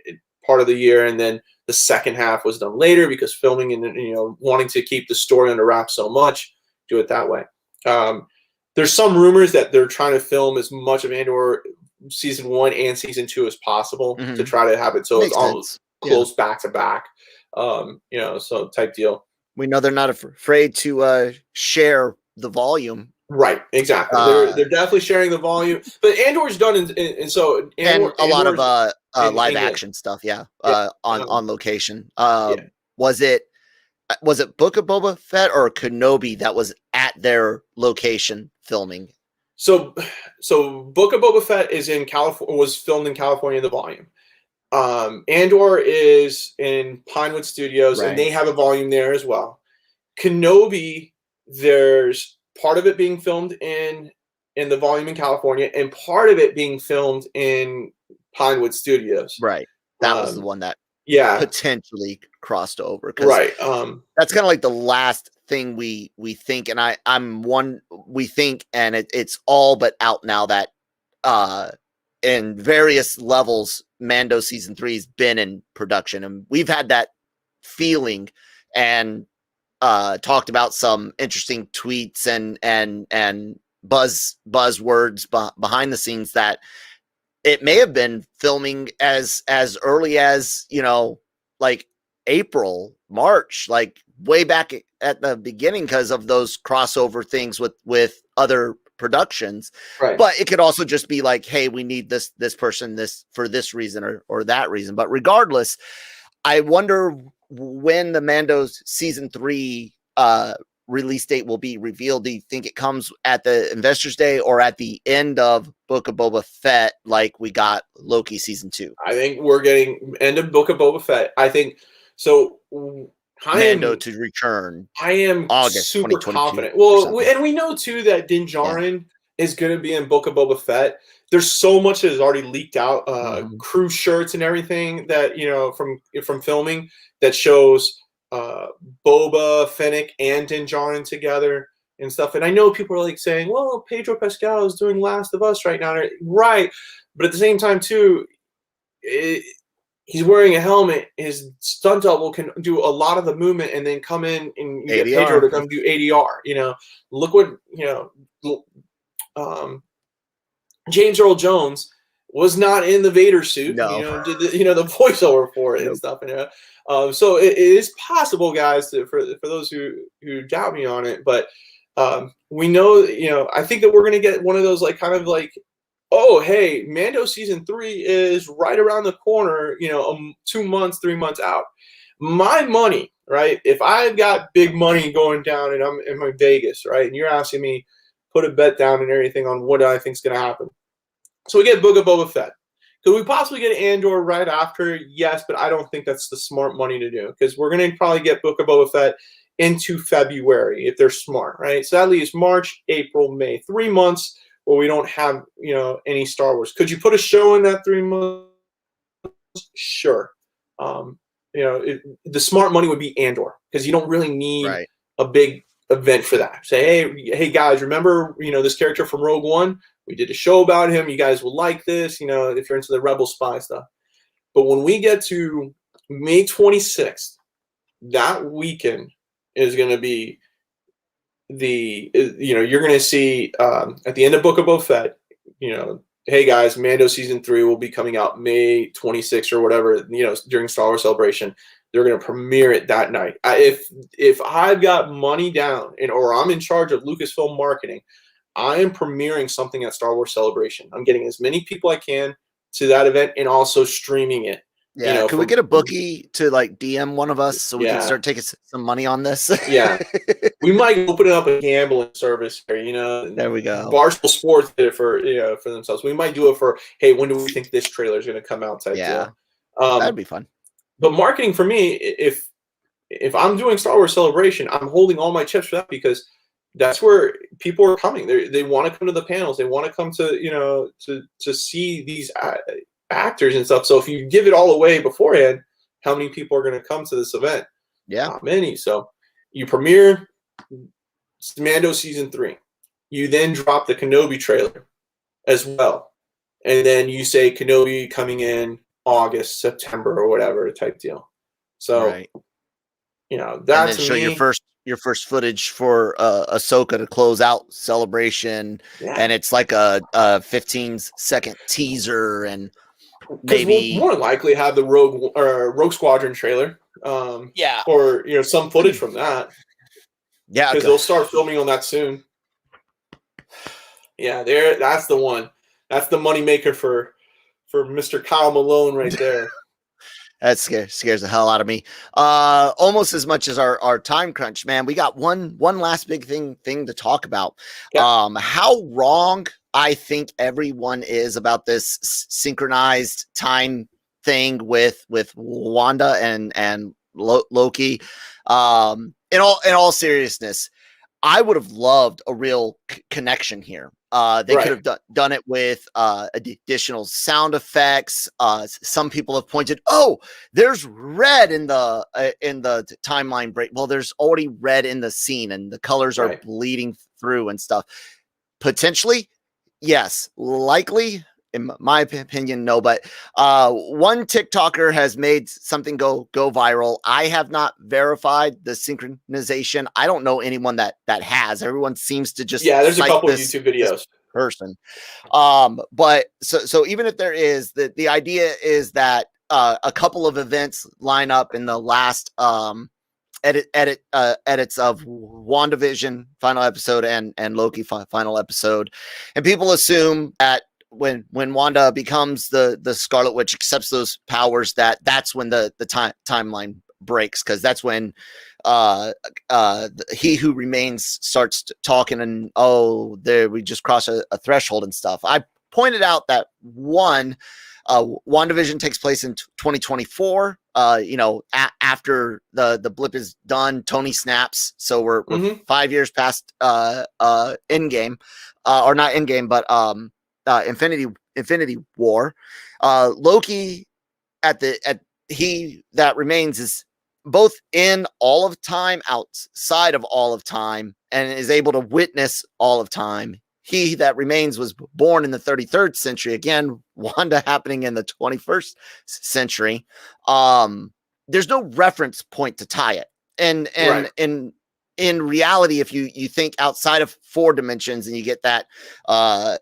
part of the year, and then the second half was done later because filming and wanting to keep the story under wraps so much, do it that way. There's some rumors that they're trying to film as much of Andor season 1 and season 2 as possible to try to have it so it's almost close back to back. So type deal. We know they're not afraid to share the volume. Right, exactly. They're definitely sharing the volume, but Andor's done, and so and a lot of live action stuff. On location. Was it Book of Boba Fett or Kenobi that was at their location filming? So Book of Boba Fett is in California. Was filmed in California. The volume. Andor is in Pinewood Studios, and they have a volume there as well. Kenobi, there's part of it being filmed in the volume in California, and part of it being filmed in Pinewood Studios. Right. That was the one that potentially crossed over. Right. That's kind of like the last thing we think, and we think, and it's all but out now that in various levels, Mando season 3 has been in production, and we've had that feeling and talked about some interesting tweets and buzzwords behind the scenes that it may have been filming as early as like April, March, like way back at the beginning because of those crossover things with other productions. Right. But it could also just be like, hey, we need this person for this reason or that reason. But regardless, I wonder when the Mando's season 3 release date will be revealed. Do you think it comes at the Investors Day or at the end of Book of Boba Fett, like we got Loki season 2? I think we're getting end of Book of Boba Fett. I think so. Mando to return. I am August super confident. Well, and we know too that Din Djarin is going to be in Book of Boba Fett. There's so much that has already leaked out, crew shirts and everything that from filming that shows Boba, Fennec, and Din Djarin together and stuff. And I know people are like saying, "Well, Pedro Pascal is doing Last of Us right now," right? But at the same time, too, he's wearing a helmet. His stunt double can do a lot of the movement and then come in and get Pedro to come do ADR. Look what James Earl Jones was not in the Vader suit. No. Did the voiceover for it and stuff. So it is possible, guys, for those who doubt me on it. But we know, I think that we're going to get one of those oh, hey, Mando season 3 is right around the corner, 2 months, 3 months out. My money, right? If I've got big money going down and I'm in my Vegas, right? And you're asking me put a bet down and everything on what I think is going to happen. So we get Book of Boba Fett. Could we possibly get Andor right after? Yes, but I don't think that's the smart money to do because we're going to probably get Book of Boba Fett into February if they're smart, right? So that leaves March, April, May, 3 months where we don't have, any Star Wars. Could you put a show in that 3 months? Sure. The smart money would be Andor because you don't really need a big event for that. Say, hey guys, remember, this character from Rogue One? We did a show about him. You guys will like this, if you're into the Rebel spy stuff. But when we get to May 26th, that weekend is going to be you're going to see at the end of Book of Boba Fett, hey guys, Mando season 3 will be coming out May 26th or whatever, during Star Wars Celebration. They're going to premiere it that night. If I've got money down or I'm in charge of Lucasfilm marketing, I am premiering something at Star Wars Celebration. I'm getting as many people I can to that event and also streaming it. Yeah, can we get a bookie to DM one of us so we can start taking some money on this? Yeah, we might open it up a gambling service here. There we go. Barstool Sports did it for themselves. We might do it for, hey, when do we think this trailer is going to come out? Type deal. That'd be fun. But marketing for me, if I'm doing Star Wars Celebration, I'm holding all my chips for that because that's where people are coming. They want to come to the panels. They want to come to see these actors and stuff. So if you give it all away beforehand, how many people are going to come to this event? Yeah. Not many. So you premiere Mando season 3. You then drop the Kenobi trailer as well. And then you say Kenobi coming in August, September, or whatever type deal. So, right. You know, that's and then show your first footage for Ahsoka to close out Celebration. Yeah. And it's like a 15-second teaser, and maybe we'll more likely have the Rogue Squadron trailer. Yeah. Or, you know, some footage from that. Yeah. Because they'll start filming on that soon. Yeah, that's the one. That's the moneymaker for Mr. Kyle Malone right there. That scares the hell out of me. Almost as much as our time crunch, man. We got one last big thing to talk about. Yeah. How wrong I think everyone is about this synchronized time thing with Wanda and Loki. In all seriousness, I would have loved a real connection here. They could have done it with additional sound effects. Some people have pointed, oh, there's red in the timeline break. Well, there's already red in the scene, and the colors are bleeding through and stuff. Potentially, yes. Likely, in my opinion, no. But one TikToker has made something go viral. I have not verified the synchronization. I don't know anyone that has. Everyone seems to just there's a couple of YouTube videos. Person. But so even if there is, the idea is that a couple of events line up in the last edits of WandaVision final episode and Loki final episode, and people assume that when Wanda becomes the Scarlet Witch, accepts those powers, that's when the timeline breaks, because that's when He Who Remains starts talking, and there we just crossed a threshold and stuff. I pointed out that WandaVision takes place in 2024. After the blip is done, Tony snaps, so we're 5 years past Endgame, or not Endgame, but Infinity War. Loki at He That Remains is both in all of time, outside of all of time, and is able to witness all of time. He That Remains was born in the 33rd century. Again, Wanda happening in the 21st century. There's no reference point to tie it. And in reality, if you think outside of 4 dimensions and you get that,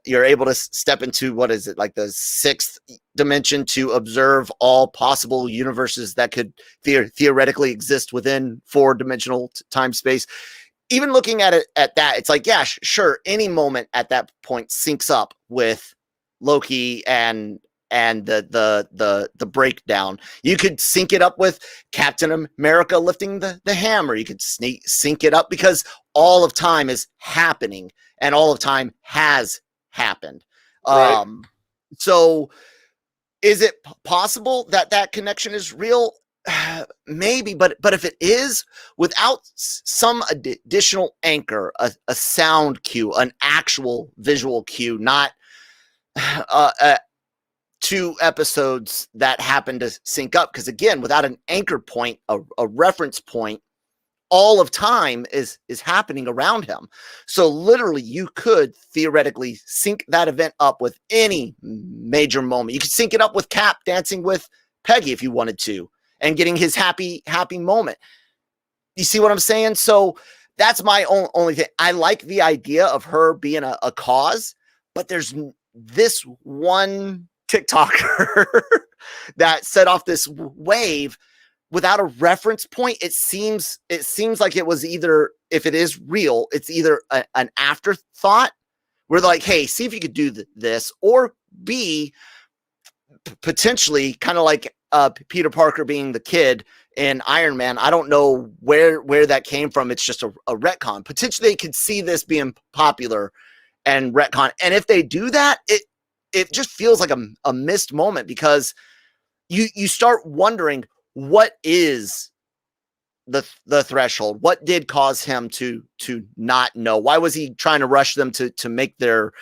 you're able to step into, what is it, like the 6th dimension, to observe all possible universes that could theoretically exist within 4-dimensional time space. Even looking at it at that, it's like, yeah, sure, any moment at that point syncs up with Loki and the breakdown. You could sync it up with Captain America lifting the hammer. You could sync it up because all of time is happening and all of time has happened. Right. So is it possible that connection is real? Maybe, but if it is, without some additional anchor, a sound cue, an actual visual cue, not 2 episodes that happen to sync up, because again, without an anchor point, a reference point, all of time is happening around him. So literally, you could theoretically sync that event up with any major moment. You could sync it up with Cap dancing with Peggy if you wanted to, and getting his happy moment. You see what I'm saying? So that's my only thing. I like the idea of her being a cause, but there's this one TikToker that set off this wave without a reference point. It seems like it was either, if it is real, it's either an afterthought where they're like, hey, see if you could do this, or B, potentially kind of like Peter Parker being the kid in Iron Man. I don't know where that came from. It's just a retcon. Potentially they could see this being popular and retcon. And if they do that, it just feels like a missed moment, because you start wondering, what is the threshold? What did cause him to not know? Why was he trying to rush them to make their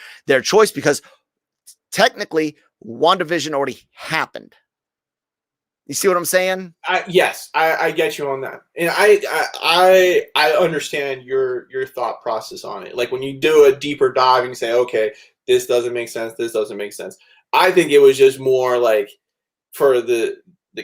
choice? Because technically WandaVision already happened. You see what I'm saying? Yes, I get you on that, and I understand your thought process on it. Like when you do a deeper dive and you say, okay, this doesn't make sense, this doesn't make sense. I think it was just more like for the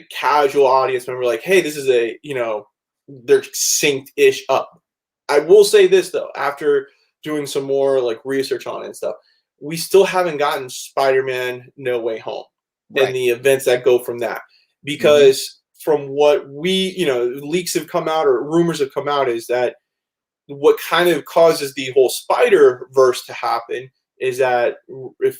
casual audience member, like, hey, this is a, you know, they're synced-ish up. I will say this though, after doing some more like research on it and stuff, we still haven't gotten Spider-Man No Way Home and the events that go from that. Because from what we, you know, leaks have come out or rumors have come out is that what kind of causes the whole Spider-Verse to happen is that if,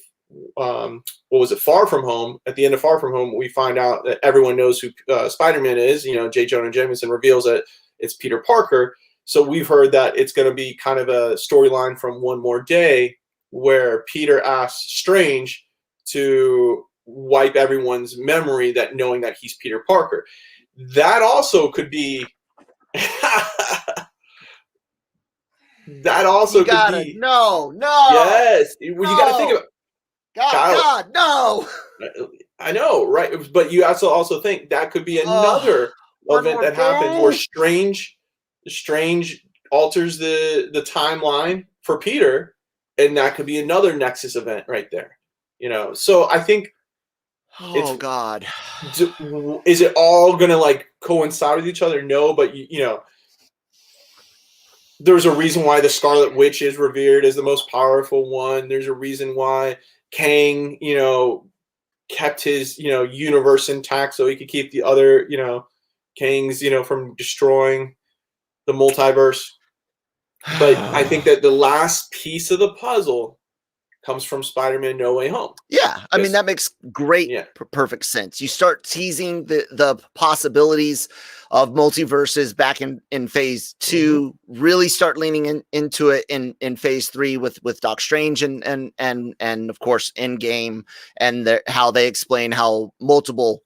what was it, Far From Home, at the end of Far From Home, we find out that everyone knows who Spider-Man is. You know, J. Jonah Jameson reveals that it's Peter Parker. So we've heard that it's going to be kind of a storyline from One More Day where Peter asks Strange to wipe everyone's memory, that knowing that he's Peter Parker. That also could be that also could be no yes, you gotta think about God no. I know, right? But you also think that could be another event that happens where Strange alters the timeline for Peter, and that could be another Nexus event right there. You know, so I think God, is it all gonna like coincide with each other? No, but you know, there's a reason why the Scarlet Witch is revered as the most powerful one. There's a reason why Kang, you know, kept his, you know, universe intact so he could keep the other, you know, Kangs, you know, from destroying the multiverse. But I think that the last piece of the puzzle comes from Spider-Man No Way Home. Yeah, I mean, that makes great, perfect sense. You start teasing the possibilities of multiverses back in phase 2, really start leaning into it in phase 3 with Doc Strange and of course Endgame, and how they explain how multiple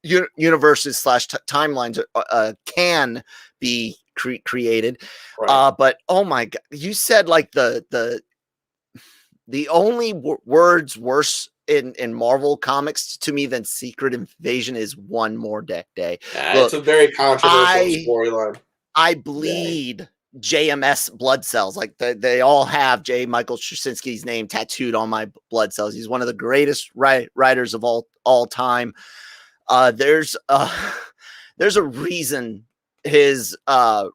universes / timelines can be created. Right. But oh my God, you said like the only words worse in Marvel comics to me than Secret Invasion is One More Day. Look, it's a very controversial storyline. I bleed JMS blood cells. Like they all have J. Michael Straczynski's name tattooed on my blood cells. He's one of the greatest writers of all time. There's a reason his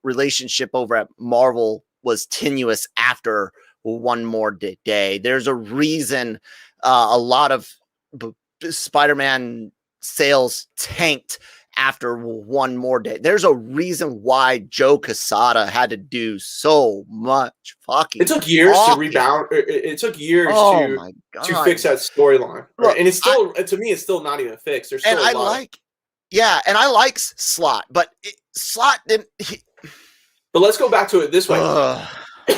relationship over at Marvel was tenuous after One More Day. There's a reason a lot of Spider-Man sales tanked after One More Day. There's a reason why Joe Quesada had to do so much fucking. It took years to rebound. It took years to fix that storyline. Right? And it's still, to me, it's still not even fixed. There's still a lot. And I like Slott, but Slott didn't. But let's go back to it this way.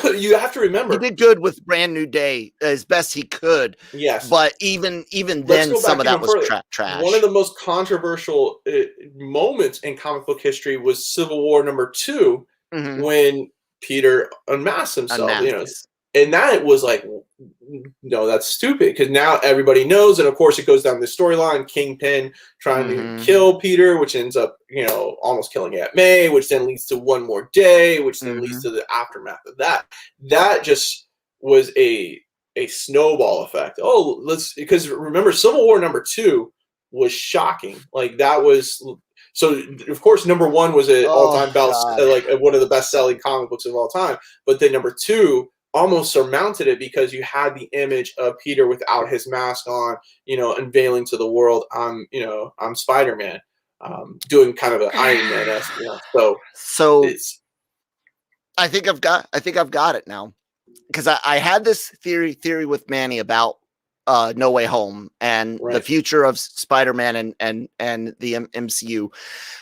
You have to remember, he did good with Brand New Day as best he could. Yes, but even then, some of that was trash. One of the most controversial moments in comic book history was Civil War #2, when Peter unmasked himself. You know, and that was like, no, that's stupid, because now everybody knows, and of course it goes down the storyline. Kingpin trying to kill Peter, which ends up, you know, almost killing Aunt May, which then leads to One More Day, which then leads to the aftermath of that. That just was a snowball effect. Because remember, Civil War #2 was shocking. Like that was. So, of course, #1 was an all-time like one of the best-selling comic books of all time. But then #2 almost surmounted it, because you had the image of Peter without his mask on, you know, unveiling to the world, I'm Spider-Man, doing kind of an Iron Man-esque, you know. So it's. I think I've got it now, because I had this theory with Manny about No Way Home and the future of Spider-Man and the MCU.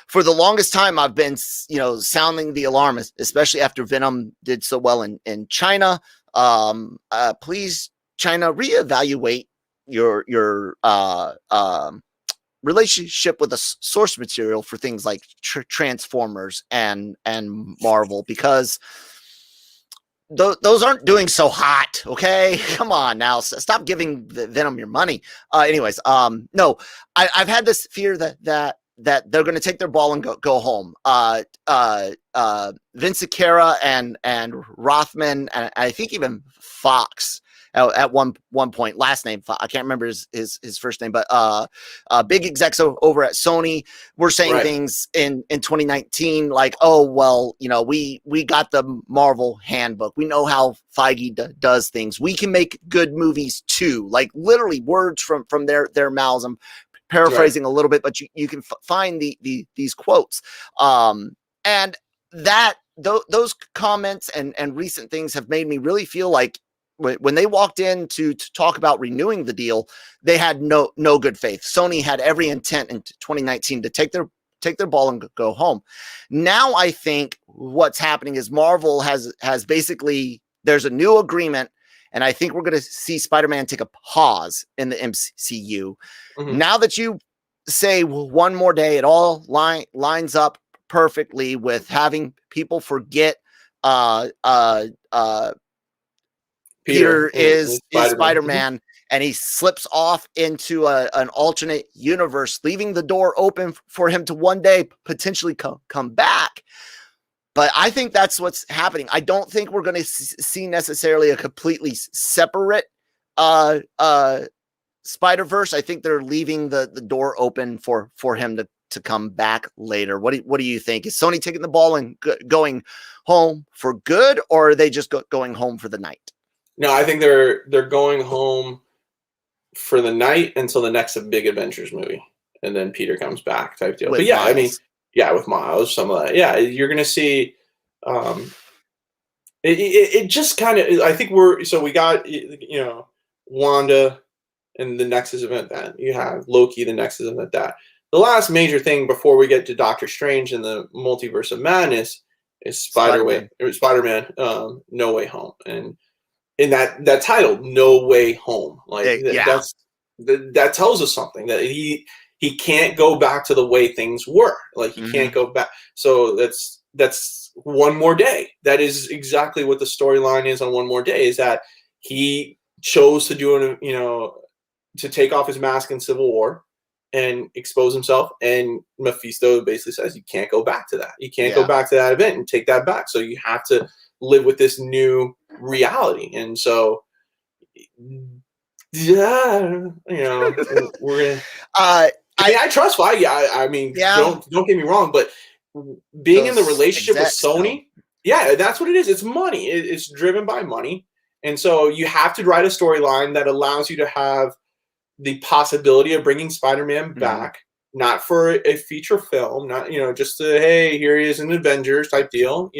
For the longest time, I've been, you know, sounding the alarm, especially after Venom did so well in China. Please, China, reevaluate your relationship with the source material for things like Transformers and Marvel, because those aren't doing so hot. Okay, come on now, stop giving Venom your money. Anyways, no, I've had this fear that that they're going to take their ball and go home. Vince Akira and Rothman, and I think even Fox at one point, last name I can't remember his first name, but big execs over at Sony were saying things in 2019 like, oh well, we got the Marvel handbook, we know how Feige does things, we can make good movies too. Like literally words from their mouths. I'm paraphrasing a little bit, but you can find these quotes, and that those comments and recent things have made me really feel like when they walked in to talk about renewing the deal, they had no good faith. Sony had every intent in 2019 to take their ball and go home. Now I think what's happening is Marvel has basically, there's a new agreement, and I think we're going to see Spider-Man take a pause in the MCU. Mm-hmm. Now that you say one more day, it all lines up perfectly with having people forget Peter is Spider-Man, and he slips off into an alternate universe, leaving the door open for him to one day potentially come back. But I think that's what's happening. I don't think we're going to see necessarily a completely separate Spider-Verse. I think they're leaving the door open for him to come back later. What do you think? Is Sony taking the ball and going home for good, or are they just going home for the night? No, I think they're going home for the night until the next big Avengers movie, and then Peter comes back type deal. But yeah, Miles. I mean, yeah, with Miles, some of that. Yeah, you're gonna see. It just kind of. I think we got Wanda and the Nexus event. That you have Loki, the Nexus event. That the last major thing before we get to Doctor Strange and the Multiverse of Madness is Spider-Man. No Way Home, and in that title, No Way Home, like that tells us something, that he can't go back to the way things were. Like he can't go back. So that's one more day. That is exactly what the storyline is on One More Day, is that he chose to do to take off his mask in Civil War and expose himself. And Mephisto basically says, you can't go back to that. You can't go back to that event and take that back. So you have to live with this new reality. And so we're gonna I trust Feige. I mean, don't get me wrong, but being in the relationship with Sony, that's what it is. It's money. It's driven by money. And so you have to write a storyline that allows you to have the possibility of bringing Spider-Man back, not for a feature film, not just hey, here he is in Avengers type deal,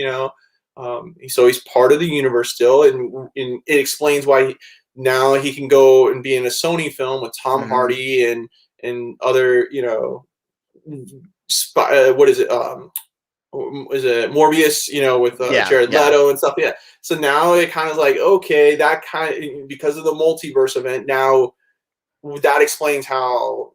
so he's part of the universe still, and it explains why now he can go and be in a Sony film with Tom Hardy and other what is it Morbius, with Jared Leto and stuff. Yeah, so now it kind of like, okay, that kind of, because of the multiverse event, now that explains how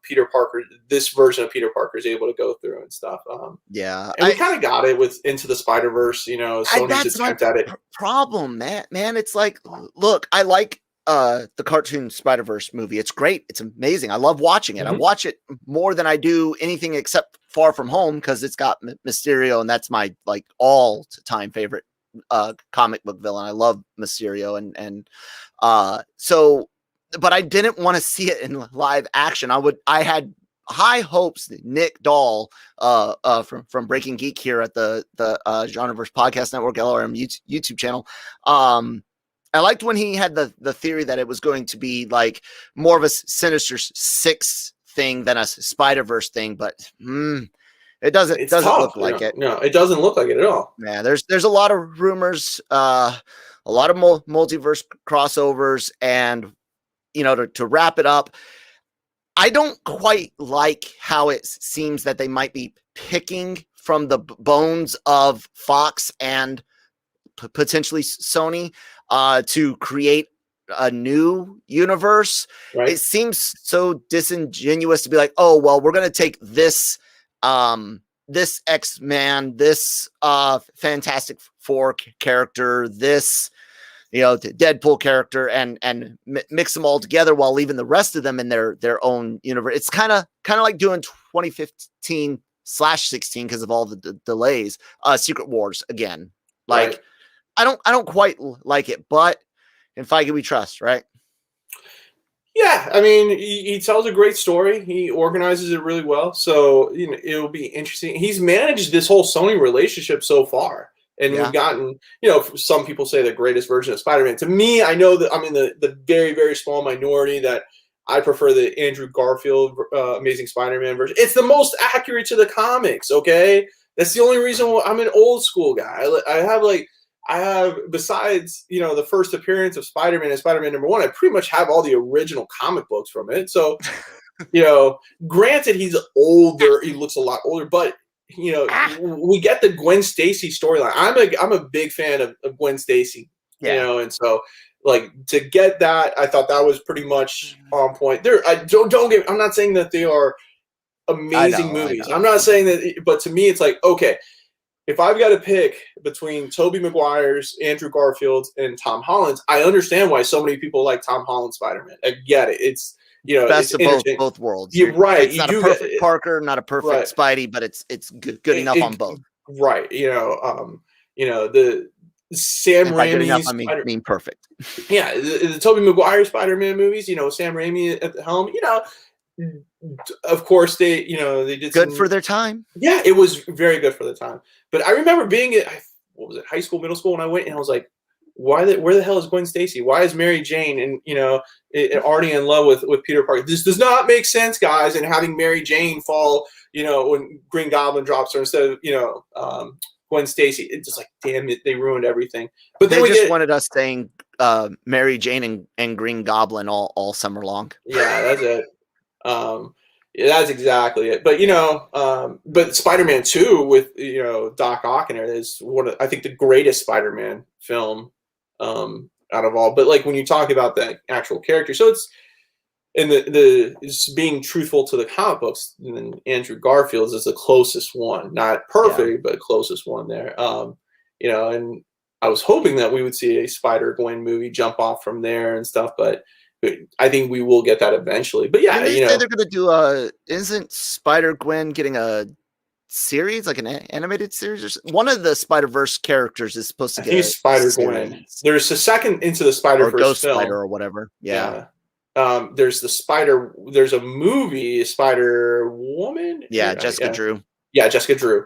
Peter Parker, this version of Peter Parker, is able to go through and stuff. And we kind of got it with Into the Spider-Verse. Sony's attempt at it. Problem, man. It's like, look, I like the cartoon Spider-Verse movie. It's great. It's amazing. I love watching it. I watch it more than I do anything except Far From Home, because it's got Mysterio, and that's my all-time favorite comic book villain. I love Mysterio, and so. But I didn't want to see it in live action. I had high hopes. Nick Dahl from Breaking Geek here at the Genreverse Podcast Network, LRM YouTube channel. I liked when he had the theory that it was going to be like more of a Sinister Six thing than a Spider-Verse thing, but it doesn't look like it. No, it doesn't look like it at all. Yeah, there's a lot of rumors, a lot of multiverse crossovers, and to wrap it up, I don't quite like how it seems that they might be picking from the bones of Fox and potentially Sony to create a new universe. Right. It seems so disingenuous to be like, oh, well, we're going to take this X-Man, this Fantastic Four character, this the Deadpool character, and mix them all together while leaving the rest of them in their own universe. It's kind of like doing 2015/16 because of all the delays. Secret Wars again. Like, Right. I don't quite like it, but in Feige we trust, right? Yeah, I mean, he tells a great story. He organizes it really well. So, it'll be interesting. He's managed this whole Sony relationship so far. And Yeah. we've gotten, some people say the greatest version of Spider-Man. To me, I know that I'm in the very, very small minority that I prefer the Andrew Garfield Amazing Spider-Man version. It's the most accurate to the comics, okay? That's the only reason why I'm an old school guy. I have, besides, the first appearance of Spider-Man and Spider-Man #1, I pretty much have all the original comic books from it. So, granted, he's older. He looks a lot older, but, we get the Gwen Stacy storyline. I'm a big fan of Gwen Stacy, and so, like, to get that, I thought that was pretty much on point. I'm not saying that they are amazing movies. I'm not saying that, but to me, it's like, okay, if I've got to pick between Tobey Maguire's, Andrew Garfield's, and Tom Holland's, I understand why so many people like Tom Holland's Spider-Man. I get it. It's best it's of both worlds. You're right. It's not a perfect Parker, not a perfect Spidey, but it's good enough on both. Right. The Sam Raimi. Good enough, I mean perfect. Yeah, the Tobey Maguire Spider-Man movies. Sam Raimi at the helm. Of course, they did good for their time. Yeah, it was very good for the time. But I remember being at high school, middle school, when I went, and I was like, where the hell is Gwen Stacy? Why is Mary Jane already in love with Peter Parker? This does not make sense, guys. And having Mary Jane fall, when Green Goblin drops her instead of Gwen Stacy, it's just like, damn it, they ruined everything. But they just wanted us saying Mary Jane and Green Goblin all summer long. Yeah, that's it. That's exactly it. But but Spider-Man 2 with Doc Ock in it is I think the greatest Spider-Man film out of all. But like when you talk about the actual character, so it's it's being truthful to the comic books. And then Andrew Garfield's is the closest one, not perfect, but closest one there. And I was hoping that we would see a Spider-Gwen movie jump off from there and stuff, but I think we will get that eventually. But yeah, they say they're going to do isn't Spider-Gwen getting a series, like an animated series? One of the Spider-Verse characters is supposed to get a Spider-Gwen. There's a second Into the Spider-Verse Ghost film. Spider or whatever. Yeah. There's a movie, Spider-Woman. Yeah, Jessica Drew. Yeah, Jessica Drew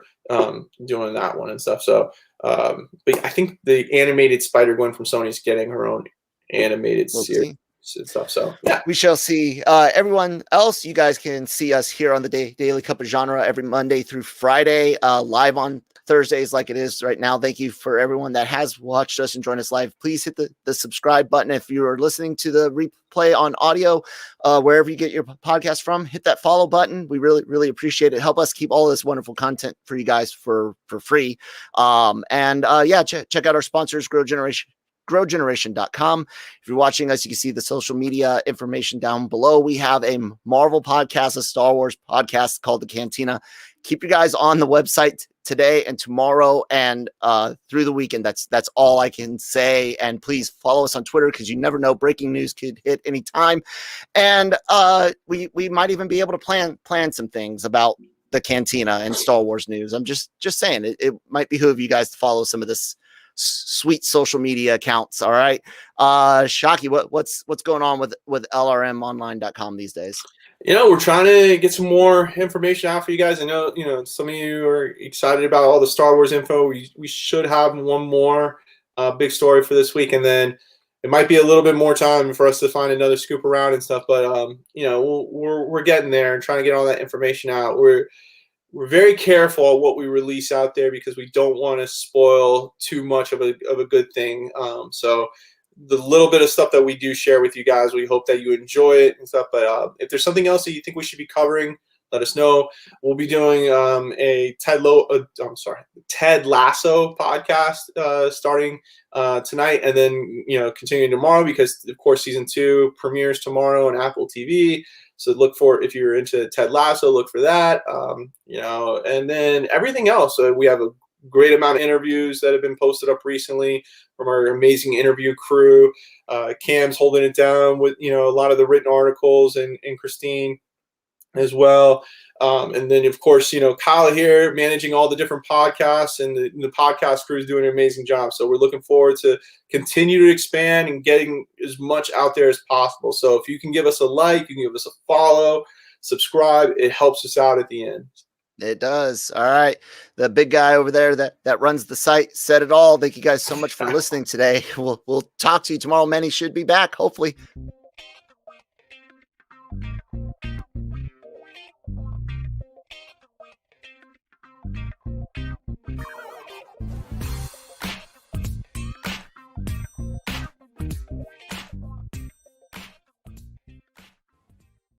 doing that one and stuff. So, but I think the animated Spider-Gwen from Sony is getting her own animated series. And stuff. So yeah, we shall see. Everyone else, you guys can see us here on the Daily Cup of Genre every Monday through Friday, live on Thursdays like it is right now. Thank you for everyone that has watched us and joined us live. Please hit the subscribe button. If you are listening to the replay on audio, wherever you get your podcast from, hit that follow button. We really, really appreciate it. Help us keep all this wonderful content for you guys for free. Check out our sponsors, growgeneration.com. If you're watching us, you can see the social media information down below. We have a Marvel podcast, a Star Wars podcast called the Cantina. Keep you guys on the website today and tomorrow and through the weekend. That's all I can say. And please follow us on Twitter, because you never know, breaking news could hit any time. And we might even be able to plan some things about the Cantina and Star Wars news. I'm just saying it might behoove you guys to follow some of this sweet social media accounts. All right. Shockey, what's going on with LRMonline.com these days? We're trying to get some more information out for you guys. I know, some of you are excited about all the Star Wars info. We should have one more big story for this week, and then it might be a little bit more time for us to find another scoop around and stuff. But we're getting there and trying to get all that information out. We're very careful of what we release out there, because we don't want to spoil too much of a good thing. So the little bit of stuff that we do share with you guys, we hope that you enjoy it and stuff. But if there's something else that you think we should be covering, let us know. We'll be doing a Ted Lasso podcast starting tonight, and then continuing tomorrow, because of course season 2 premieres tomorrow on Apple TV. So look for, if you're into Ted Lasso, look for that. And then everything else. So we have a great amount of interviews that have been posted up recently from our amazing interview crew. Cam's holding it down with a lot of the written articles, and Christine as well. And then, of course, Kyle here managing all the different podcasts, and the podcast crew is doing an amazing job. So we're looking forward to continue to expand and getting as much out there as possible. So if you can give us a like, you can give us a follow, subscribe, it helps us out at the end. It does. All right. The big guy over there that runs the site said it all. Thank you guys so much for listening today. We'll talk to you tomorrow. Manny should be back, hopefully.